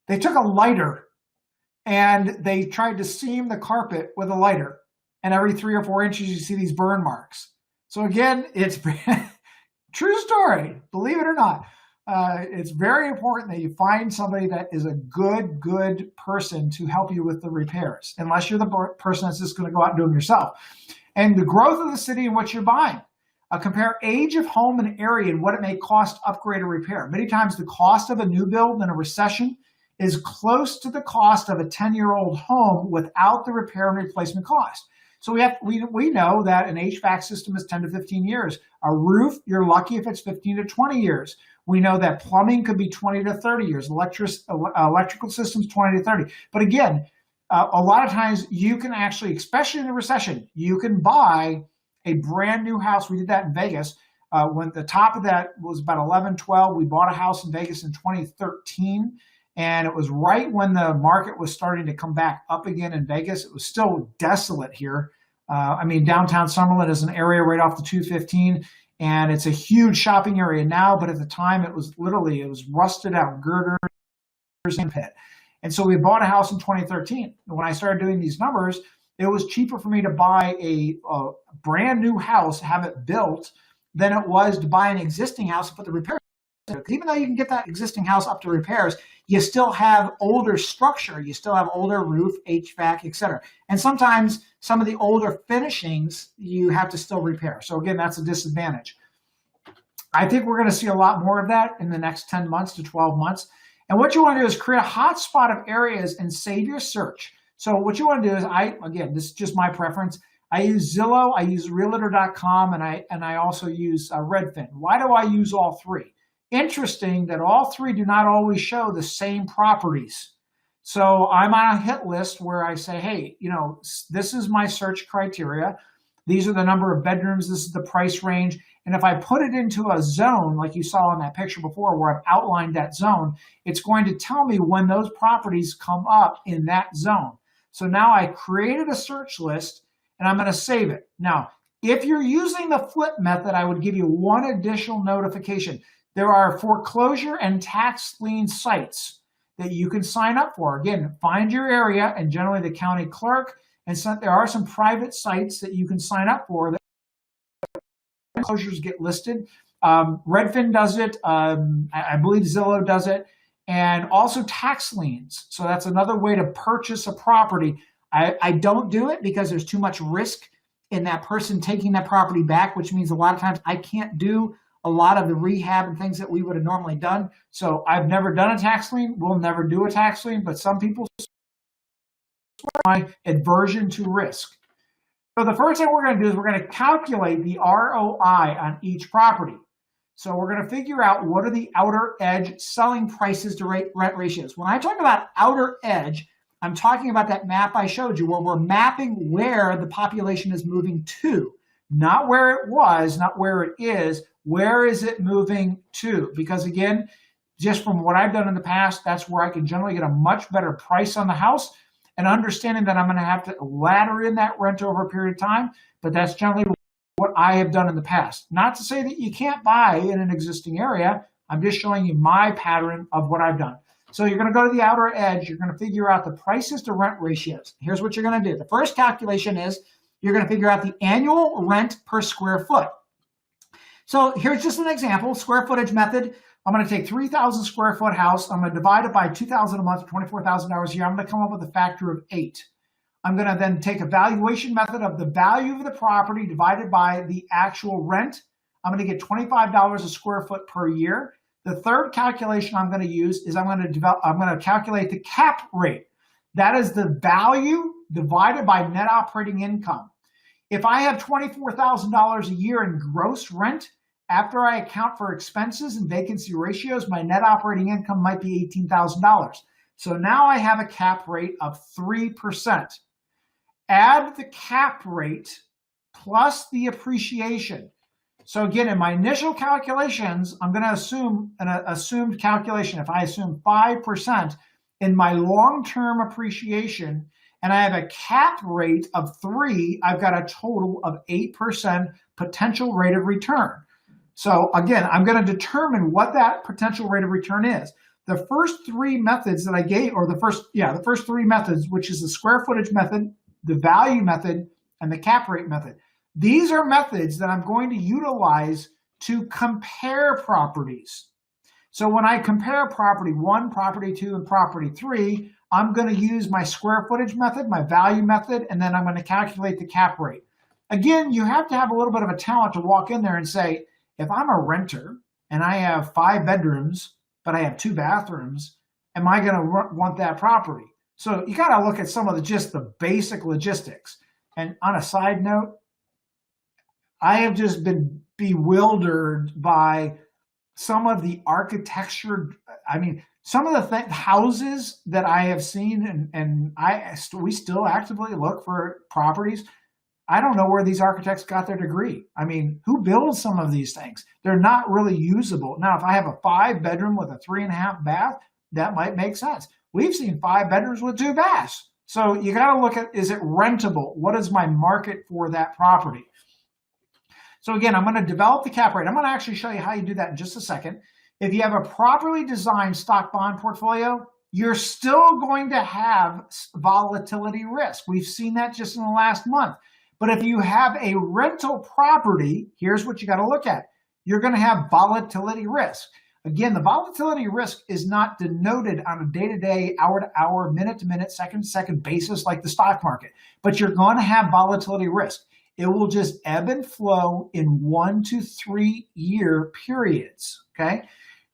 they took a lighter and they tried to seam the carpet with a lighter. And every 3 or 4 inches, you see these burn marks. So again, it's true story, believe it or not. It's very important that you find somebody that is a good person to help you with the repairs, unless you're the person that's just going to go out and do them yourself. And the growth of the city and what you're buying. Compare age of home and area and what it may cost to upgrade or repair. Many times the cost of a new build in a recession is close to the cost of a 10-year-old home without the repair and replacement cost. So we know that an HVAC system is 10 to 15 years. A roof, you're lucky if it's 15 to 20 years. We know that plumbing could be 20 to 30 years, electrical systems 20 to 30. But again, a lot of times you can actually, especially in the recession, you can buy a brand new house. We did that in Vegas. When the top of that was about 11, 12, we bought a house in Vegas in 2013. And it was right when the market was starting to come back up again in Vegas. It was still desolate here. Downtown Summerlin is an area right off the 215, and it's a huge shopping area now. But at the time, it was rusted out girders and pit. And so we bought a house in 2013. When I started doing these numbers, it was cheaper for me to buy a brand new house, have it built, than it was to buy an existing house and put the repairs. Even though you can get that existing house up to repairs, you still have older structure. You still have older roof, HVAC, etc. And sometimes some of the older finishings you have to still repair. So again, that's a disadvantage. I think we're going to see a lot more of that in the next 10 months to 12 months. And what you want to do is create a hotspot of areas and save your search. So what you want to do is, this is just my preference. I use Zillow, I use Realtor.com, and I also use Redfin. Why do I use all three? Interesting that all three do not always show the same properties. So I'm on a hit list where I say, hey, this is my search criteria. These are the number of bedrooms. This is the price range. And if I put it into a zone, like you saw in that picture before where I've outlined that zone, it's going to tell me when those properties come up in that zone. So now I created a search list and I'm going to save it. Now, if you're using the flip method, I would give you one additional notification. There are foreclosure and tax lien sites that you can sign up for. Again, find your area and generally the county clerk. And there are some private sites that you can sign up for that foreclosures get listed. Redfin does it. I believe Zillow does it. And also tax liens. So that's another way to purchase a property. I don't do it because there's too much risk in that person taking that property back, which means a lot of times I can't do a lot of the rehab and things that we would have normally done. So I've never done a tax lien. We'll never do a tax lien, but some people my aversion to risk. So the first thing we're going to do is we're going to calculate the ROI on each property. So we're going to figure out what are the outer edge selling prices to rent ratios. When I talk about outer edge, I'm talking about that map I showed you where we're mapping where the population is moving to, not where it was, not where it is. Where is it moving to? Because again, just from what I've done in the past, that's where I can generally get a much better price on the house and understanding that I'm going to have to ladder in that rent over a period of time. But that's generally what I have done in the past. Not to say that you can't buy in an existing area. I'm just showing you my pattern of what I've done. So you're going to go to the outer edge. You're going to figure out the prices to rent ratios. Here's what you're going to do. The first calculation is you're going to figure out the annual rent per square foot. So here's just an example, square footage method. I'm going to take 3,000 square foot house. I'm going to divide it by 2,000 a month, $24,000 a year. I'm going to come up with a factor of 8. I'm going to then take a valuation method of the value of the property divided by the actual rent. I'm going to get $25 a square foot per year. The third calculation I'm going to use is I'm going to calculate the cap rate. That is the value divided by net operating income. If I have $24,000 a year in gross rent, after I account for expenses and vacancy ratios, my net operating income might be $18,000. So now I have a cap rate of 3%. Add the cap rate plus the appreciation. So again, in my initial calculations, I'm going to assume an assumed calculation. If I assume 5% in my long-term appreciation, and I have a cap rate of 3, I've got a total of 8% potential rate of return. So again, I'm going to determine what that potential rate of return is. The first 3 methods that I gave, or the first 3 methods, which is the square footage method, the value method, and the cap rate method. These are methods that I'm going to utilize to compare properties. So when I compare property 1, property 2, and property 3, I'm going to use my square footage method, my value method, and then I'm going to calculate the cap rate. Again, you have to have a little bit of a talent to walk in there and say, if I'm a renter and I have 5 bedrooms, but I have 2 bathrooms, am I going to want that property? So you got to look at some of just the basic logistics. And on a side note, I have just been bewildered by some of the architecture, I mean, some of the houses that I have seen, and we still actively look for properties. I don't know where these architects got their degree. I mean, who builds some of these things? They're not really usable. Now, if I have a 5-bedroom with a 3.5 bath, that might make sense. We've seen 5 bedrooms with 2 baths. So you got to look at, is it rentable? What is my market for that property? So again, I'm going to develop the cap rate. I'm going to actually show you how you do that in just a second. If you have a properly designed stock bond portfolio, you're still going to have volatility risk. We've seen that just in the last month. But if you have a rental property, here's what you got to look at. You're going to have volatility risk. Again, the volatility risk is not denoted on a day-to-day, hour-to-hour, minute-to-minute, second-to-second basis like the stock market. But you're going to have volatility risk. It will just ebb and flow in 1 to 3 year periods, okay?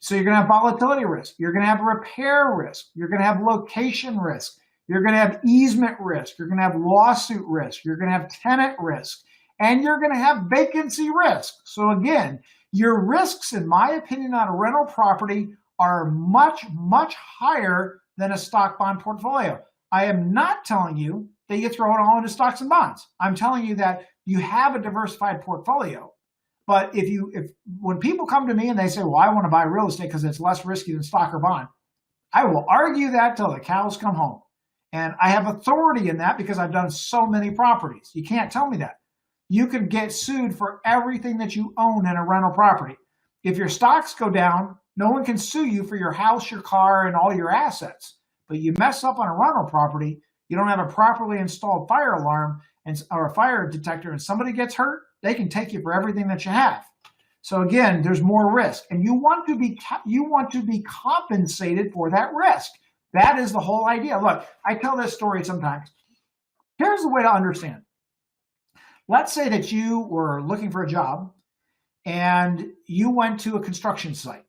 So you're going to have volatility risk. You're going to have repair risk. You're going to have location risk. You're going to have easement risk. You're going to have lawsuit risk. You're going to have tenant risk. And you're going to have vacancy risk. So again, your risks, in my opinion, on a rental property are much, much higher than a stock bond portfolio. I am not telling you that you throw it all into stocks and bonds. I'm telling you that you have a diversified portfolio. But when people come to me and they say, well, I want to buy real estate because it's less risky than stock or bond, I will argue that till the cows come home. And I have authority in that because I've done so many properties. You can't tell me that. You can get sued for everything that you own in a rental property. If your stocks go down, no one can sue you for your house, your car, and all your assets. But you mess up on a rental property, you don't have a properly installed fire alarm or a fire detector, and somebody gets hurt, they can take you for everything that you have. So again, there's more risk, and you want to be compensated for that risk. That is the whole idea. Look, I tell this story sometimes. Here's the way to understand. Let's say that you were looking for a job and you went to a construction site.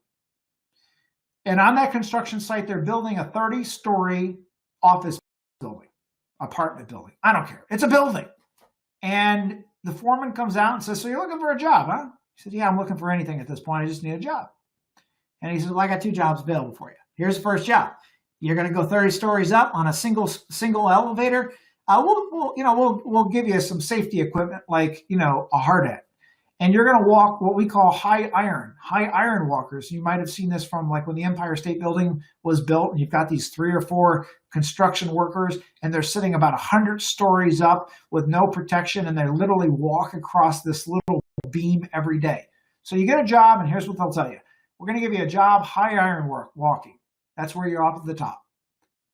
And on that construction site, they're building a 30-story office building, apartment building. I don't care. It's a building. And the foreman comes out and says, so you're looking for a job, huh? He said, yeah, I'm looking for anything at this point. I just need a job. And he says, well, I got 2 jobs available for you. Here's the first job. You're going to go 30 stories up on a single elevator. We'll give you some safety equipment like, a hard hat. And you're going to walk what we call high iron walkers. You might have seen this from like when the Empire State Building was built, and you've got these 3 or 4 construction workers, and they're sitting about 100 stories up with no protection, and they literally walk across this little beam every day. So you get a job, and here's what they'll tell you. We're going to give you a job, high iron walking. That's where you're up at the top.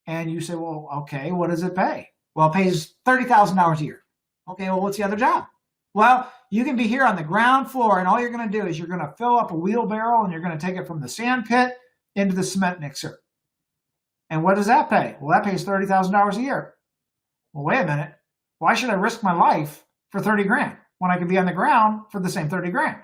And you say, well, okay, what does it pay? Well, it pays $30,000 a year. Okay, well, what's the other job? Well, you can be here on the ground floor, and all you're going to do is you're going to fill up a wheelbarrow, and you're going to take it from the sand pit into the cement mixer. And what does that pay? Well, that pays $30,000 a year. Well, wait a minute. Why should I risk my life for 30 grand when I can be on the ground for the same 30 grand?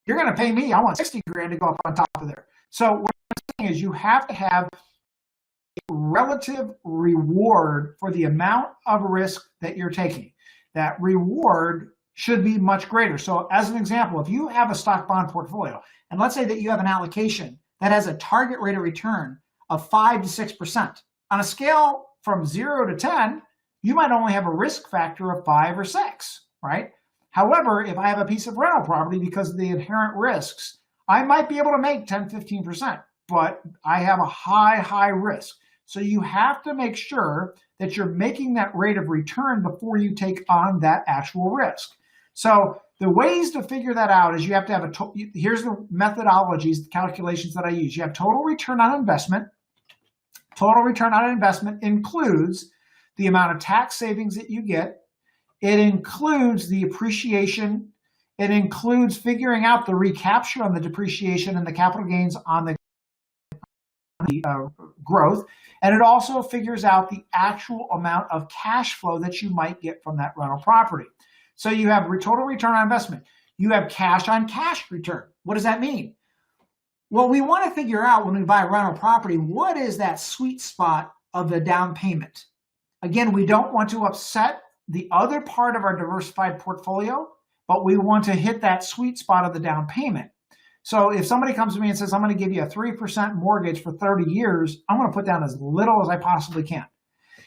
You're going to pay me, I want 60 grand to go up on top of there. So what I'm saying is you have to have a relative reward for the amount of risk that you're taking. That reward should be much greater. So as an example, if you have a stock bond portfolio, and let's say that you have an allocation that has a target rate of return of 5 to 6%, on a scale from 0 to 10, you might only have a risk factor of 5 or 6, right? However, if I have a piece of rental property, because of the inherent risks, I might be able to make 10, 15%, but I have a high risk. So you have to make sure that you're making that rate of return before you take on that actual risk. So the ways to figure that out is you have to have here's the methodologies, the calculations that I use. You have total return on investment. Total return on investment includes the amount of tax savings that you get. It includes the appreciation. It includes figuring out the recapture on the depreciation and the capital gains on the growth. And it also figures out the actual amount of cash flow that you might get from that rental property. So you have total return on investment. You have cash on cash return. What does that mean? Well, we want to figure out when we buy a rental property, what is that sweet spot of the down payment? Again, we don't want to upset the other part of our diversified portfolio, but we want to hit that sweet spot of the down payment. So if somebody comes to me and says, I'm going to give you a 3% mortgage for 30 years, I'm going to put down as little as I possibly can.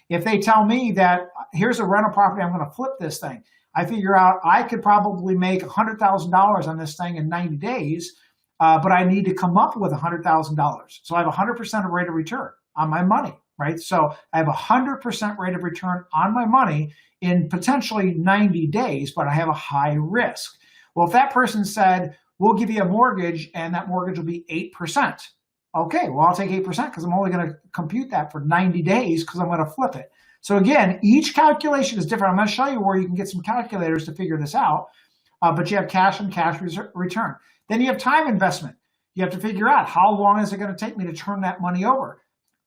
If they tell me that here's a rental property, I'm going to flip this thing, I figure out I could probably make $100,000 on this thing in 90 days, but I need to come up with $100,000. So I have 100% of rate of return on my money, right? So I have 100% rate of return on my money in potentially 90 days, but I have a high risk. Well, if that person said, we'll give you a mortgage and that mortgage will be 8%. Okay, well, I'll take 8% because I'm only going to compute that for 90 days because I'm going to flip it. So again, each calculation is different. I'm going to show you where you can get some calculators to figure this out, but you have cash and cash return. Then you have time investment. You have to figure out how long is it going to take me to turn that money over.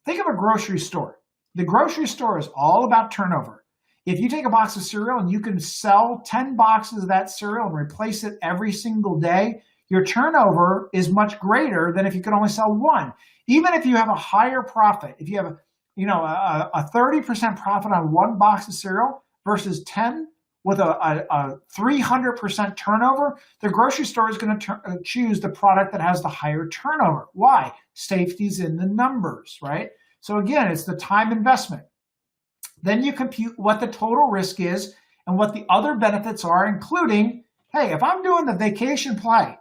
Think of a grocery store. The grocery store is all about turnover. If you take a box of cereal and you can sell 10 boxes of that cereal and replace it every single day, your turnover is much greater than if you could only sell one. Even if you have a higher profit, if you have a 30% profit on one box of cereal versus 10 with a 300% turnover, the grocery store is going to choose the product that has the higher turnover. Why? Safety's in the numbers, right? So again, it's the time investment. Then you compute what the total risk is and what the other benefits are, including, hey, if I'm doing the vacation play,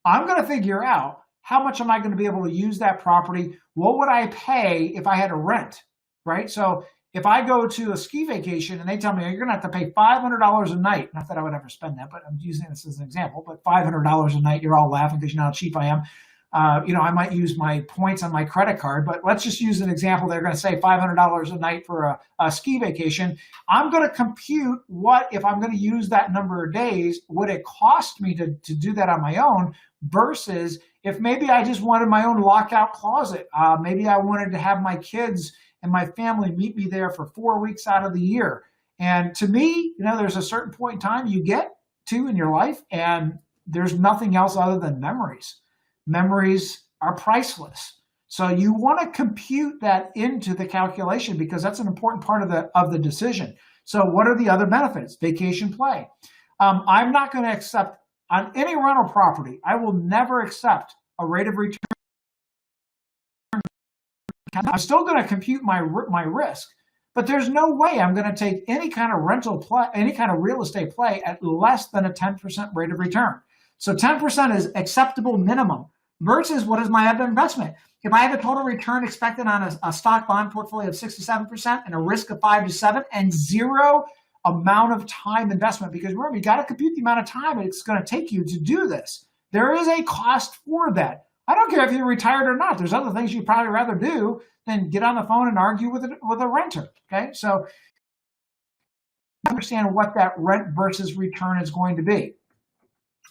I'm going to figure out how much am I going to be able to use that property? What would I pay if I had to rent, right? So if I go to a ski vacation and they tell me you're going to have to pay $500 a night, not that I would ever spend that, but I'm using this as an example, but $500 a night, you're all laughing because you know how cheap I am. I might use my points on my credit card, but let's just use an example. They're going to say $500 a night for a ski vacation. I'm going to compute what, if I'm going to use that number of days, would it cost me to do that on my own versus if maybe I just wanted my own lockout closet. Maybe I wanted to have my kids and my family meet me there for 4 weeks out of the year. And to me, there's a certain point in time you get to in your life and there's nothing else other than memories. Memories are priceless. So you want to compute that into the calculation because that's an important part of the decision. So what are the other benefits? Vacation play. I'm not going to accept on any rental property. I will never accept a rate of return. I'm still going to compute my risk, but there's no way I'm going to take any kind of rental play, any kind of real estate play at less than a 10% rate of return. So 10% is acceptable minimum. Versus what is my other investment? If I have a total return expected on a stock bond portfolio of 6 to 7% and a risk of 5 to 7 and zero amount of time investment, because remember, you got to compute the amount of time it's going to take you to do this. There is a cost for that. I don't care if you're retired or not. There's other things you'd probably rather do than get on the phone and argue with a renter. Okay, so understand what that rent versus return is going to be.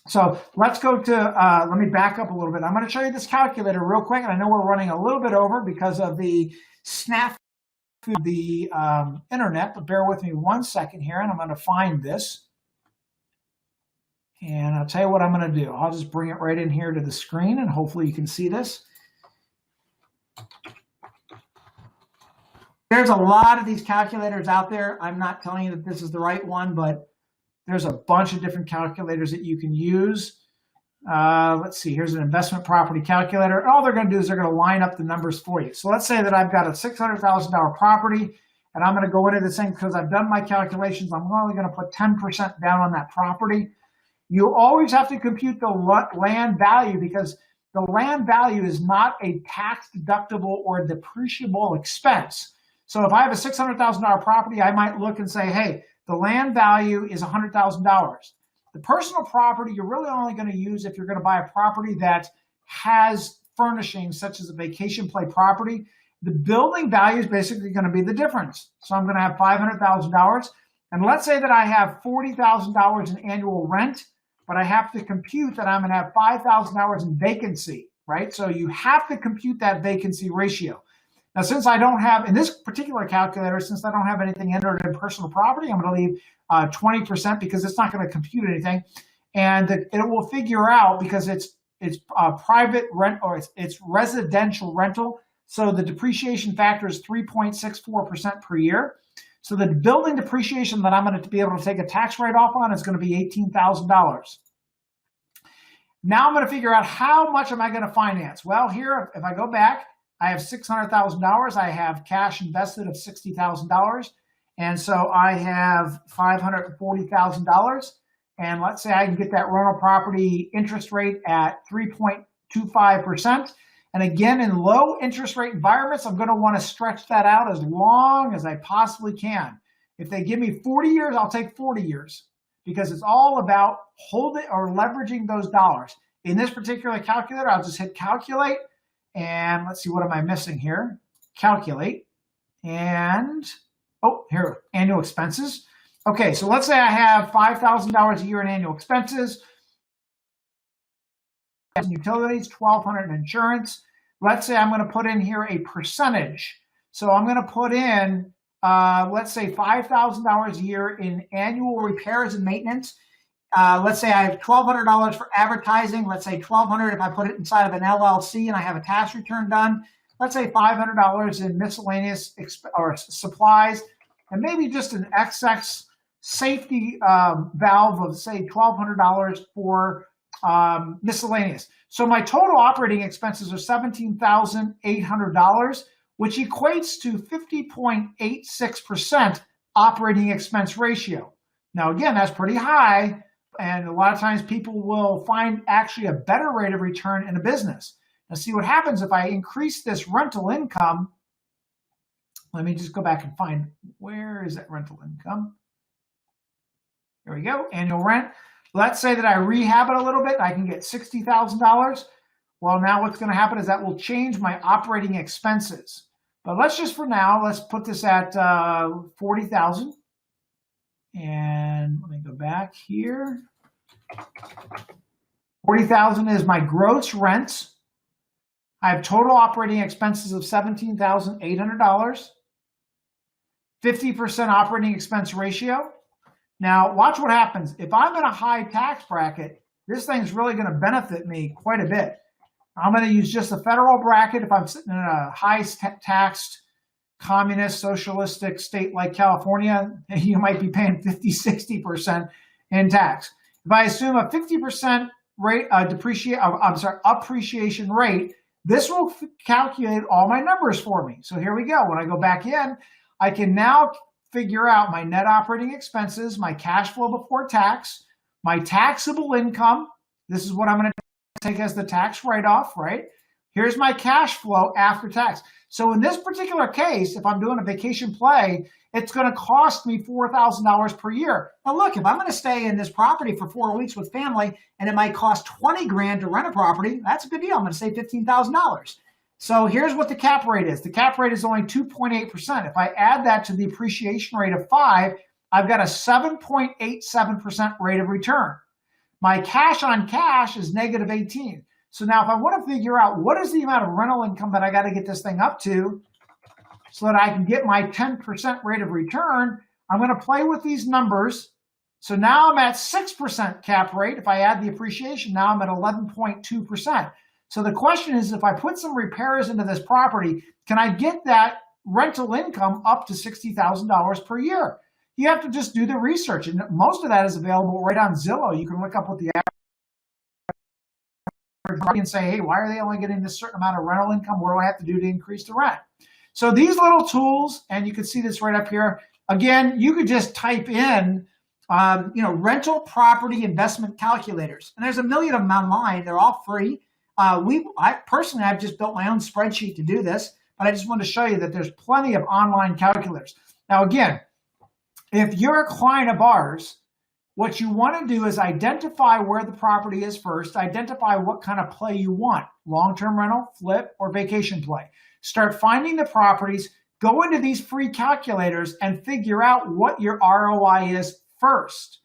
So let's go to, let me back up a little bit. I'm going to show you this calculator real quick. And I know we're running a little bit over because of the snafu of the internet, but bear with me 1 second here and I'm going to find this. And I'll tell you what I'm going to do. I'll just bring it right in here to the screen and hopefully you can see this. There's a lot of these calculators out there. I'm not telling you that this is the right one, but there's a bunch of different calculators that you can use. Let's see, here's an investment property calculator. And all they're going to do is they're going to line up the numbers for you. So let's say that I've got a $600,000 property, and I'm going to go into this thing because I've done my calculations. I'm only going to put 10% down on that property. You always have to compute the land value because the land value is not a tax deductible or depreciable expense. So if I have a $600,000 property, I might look and say, hey, the land value is $100,000. The personal property you're really only going to use if you're going to buy a property that has furnishings such as a vacation play property. The building value is basically going to be the difference. So I'm going to have $500,000. And let's say that I have $40,000 in annual rent, but I have to compute that I'm going to have $5,000 in vacancy, right? So you have to compute that vacancy ratio. Now, since I don't have, in this particular calculator, since I don't have anything entered in personal property, I'm going to leave 20% because it's not going to compute anything. And it will figure out because it's private rent or it's residential rental. So the depreciation factor is 3.64% per year. So the building depreciation that I'm going to be able to take a tax write-off on is going to be $18,000. Now I'm going to figure out how much am I going to finance. Well, here, if I go back, I have $600,000. I have cash invested of $60,000. And so I have $540,000. And let's say I can get that rental property interest rate at 3.25%. And again, in low interest rate environments, I'm going to want to stretch that out as long as I possibly can. If they give me 40 years, I'll take 40 years because it's all about holding or leveraging those dollars. In this particular calculator, I'll just hit calculate. And let's see, what am I missing here? Calculate. And, oh, here, annual expenses. Okay, so let's say I have $5,000 a year in annual expenses. Utilities, $1,200 in insurance. Let's say I'm going to put in here a percentage. So I'm going to put in, let's say $5,000 a year in annual repairs and maintenance. Let's say I have $1,200 for advertising. Let's say $1,200 if I put it inside of an LLC and I have a tax return done. Let's say $500 in miscellaneous or supplies, and maybe just an excess safety valve of say $1,200 for miscellaneous. So my total operating expenses are $17,800, which equates to 50.86% operating expense ratio. Now, again, that's pretty high. And a lot of times people will find actually a better rate of return in a business. Now, see what happens if I increase this rental income. Let me just go back and find, where is that rental income? Here we go, annual rent. Let's say that I rehab it a little bit. I can get $60,000. Well, now what's going to happen is that will change my operating expenses. But let's just for now, let's put this at 40,000. And let me go back here. 40,000 is my gross rents. I have total operating expenses of $17,800. 50% operating expense ratio. Now, watch what happens. If I'm in a high tax bracket, this thing's really going to benefit me quite a bit. I'm going to use just the federal bracket. If I'm sitting in a high taxed communist socialistic state like California, you might be paying 50-60% in tax. If I assume a 50% rate appreciation rate, this will calculate all my numbers for me. So here we go. When I go back in, I can now figure out my net operating expenses, my cash flow before tax, my taxable income. This is what I'm going to take as the tax write-off, right? Here's my cash flow after tax. So in this particular case, if I'm doing a vacation play, it's going to cost me $4,000 per year. Now look, if I'm going to stay in this property for 4 weeks with family and it might cost 20 grand to rent a property, that's a good deal. I'm going to save $15,000. So here's what the cap rate is. The cap rate is only 2.8%. If I add that to the appreciation rate of 5, I've got a 7.87% rate of return. My cash on cash is negative 18. So now if I want to figure out what is the amount of rental income that I got to get this thing up to so that I can get my 10% rate of return, I'm going to play with these numbers. So now I'm at 6% cap rate. If I add the appreciation, now I'm at 11.2%. So the question is, if I put some repairs into this property, can I get that rental income up to $60,000 per year? You have to just do the research, and most of that is available right on Zillow. You can look up what the average and say, hey, why are they only getting this certain amount of rental income? What do I have to do to increase the rent? So these little tools, and you can see this right up here. Again, you could just type in, rental property investment calculators, and there's a million of them online. They're all free. I've just built my own spreadsheet to do this, but I just wanted to show you that there's plenty of online calculators. Now, again, if you're a client of ours, what you want to do is identify where the property is first, identify what kind of play you want, long-term rental, flip, or vacation play. Start finding the properties, go into these free calculators and figure out what your ROI is first.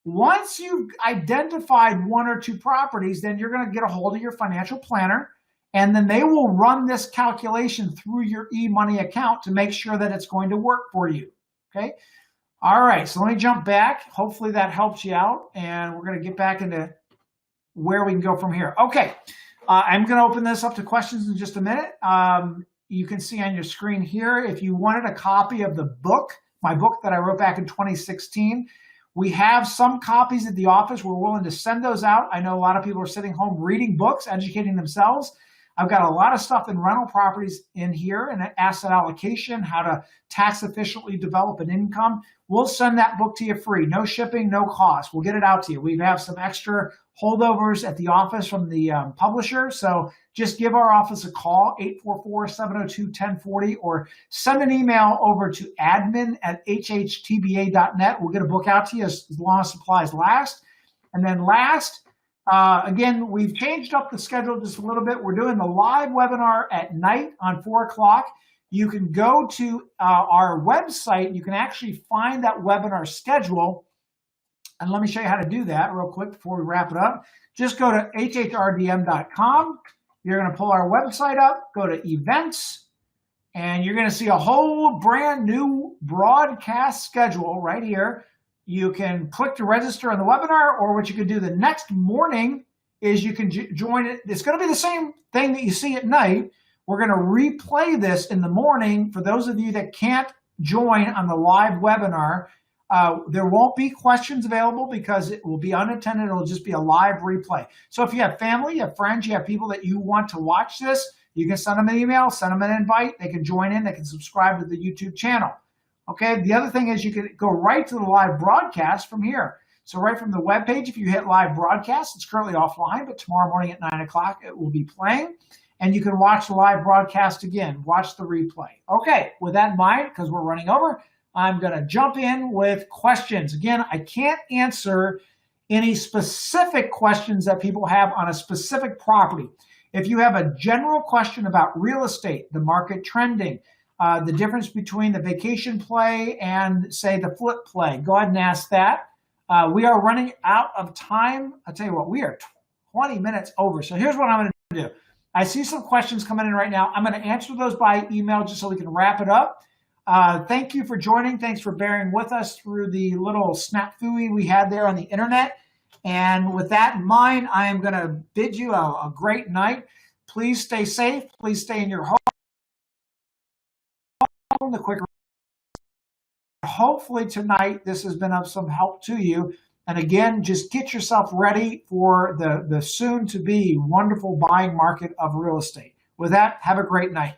Once you've identified 1 or 2 properties, then you're going to get a hold of your financial planner, and then they will run this calculation through your e-money account to make sure that it's going to work for you. Okay. All right. So let me jump back. Hopefully that helps you out, and we're going to get back into where we can go from here. Okay. I'm going to open this up to questions in just a minute. You can see on your screen here, if you wanted a copy of the book, my book that I wrote back in 2016, We have some copies at the office. We're willing to send those out. I know a lot of people are sitting home reading books, educating themselves. I've got a lot of stuff in rental properties in here and asset allocation, how to tax efficiently develop an income. We'll send that book to you free. No shipping, no cost. We'll get it out to you. We have some extra holdovers at the office from the publisher. So just give our office a call, 844-702-1040, or send an email over to admin@hhtba.net. We'll get a book out to you as long as supplies last. And then last, again, we've changed up the schedule just a little bit. We're doing the live webinar at night on 4 o'clock. You can go to our website. You can actually find that webinar schedule. And let me show you how to do that real quick before we wrap it up. Just go to hhrdm.com. You're going to pull our website up, go to events, and you're going to see a whole brand new broadcast schedule right here. You can click to register on the webinar, or what you can do the next morning is you can join it. It's going to be the same thing that you see at night. We're going to replay this in the morning. For those of you that can't join on the live webinar, there won't be questions available because it will be unattended. It'll just be a live replay. So if you have family, you have friends, you have people that you want to watch this, you can send them an email, send them an invite. They can join in. They can subscribe to the YouTube channel. Okay, the other thing is you can go right to the live broadcast from here. So right from the web page, if you hit live broadcast, it's currently offline, but tomorrow morning at 9 o'clock, it will be playing. And you can watch the live broadcast again, watch the replay. Okay, with that in mind, because we're running over, I'm going to jump in with questions. Again, I can't answer any specific questions that people have on a specific property. If you have a general question about real estate, the market trending, the difference between the vacation play and, say, the flip play, go ahead and ask that. We are running out of time. I'll tell you what, we are 20 minutes over. So here's what I'm going to do. I see some questions coming in right now. I'm going to answer those by email just so we can wrap it up. Thank you for joining. Thanks for bearing with us through the little snafu we had there on the internet. And with that in mind, I am going to bid you a great night. Please stay safe. Please stay in your home. The quick. Hopefully tonight this has been of some help to you. And again, just get yourself ready for the soon to be wonderful buying market of real estate. With that, have a great night.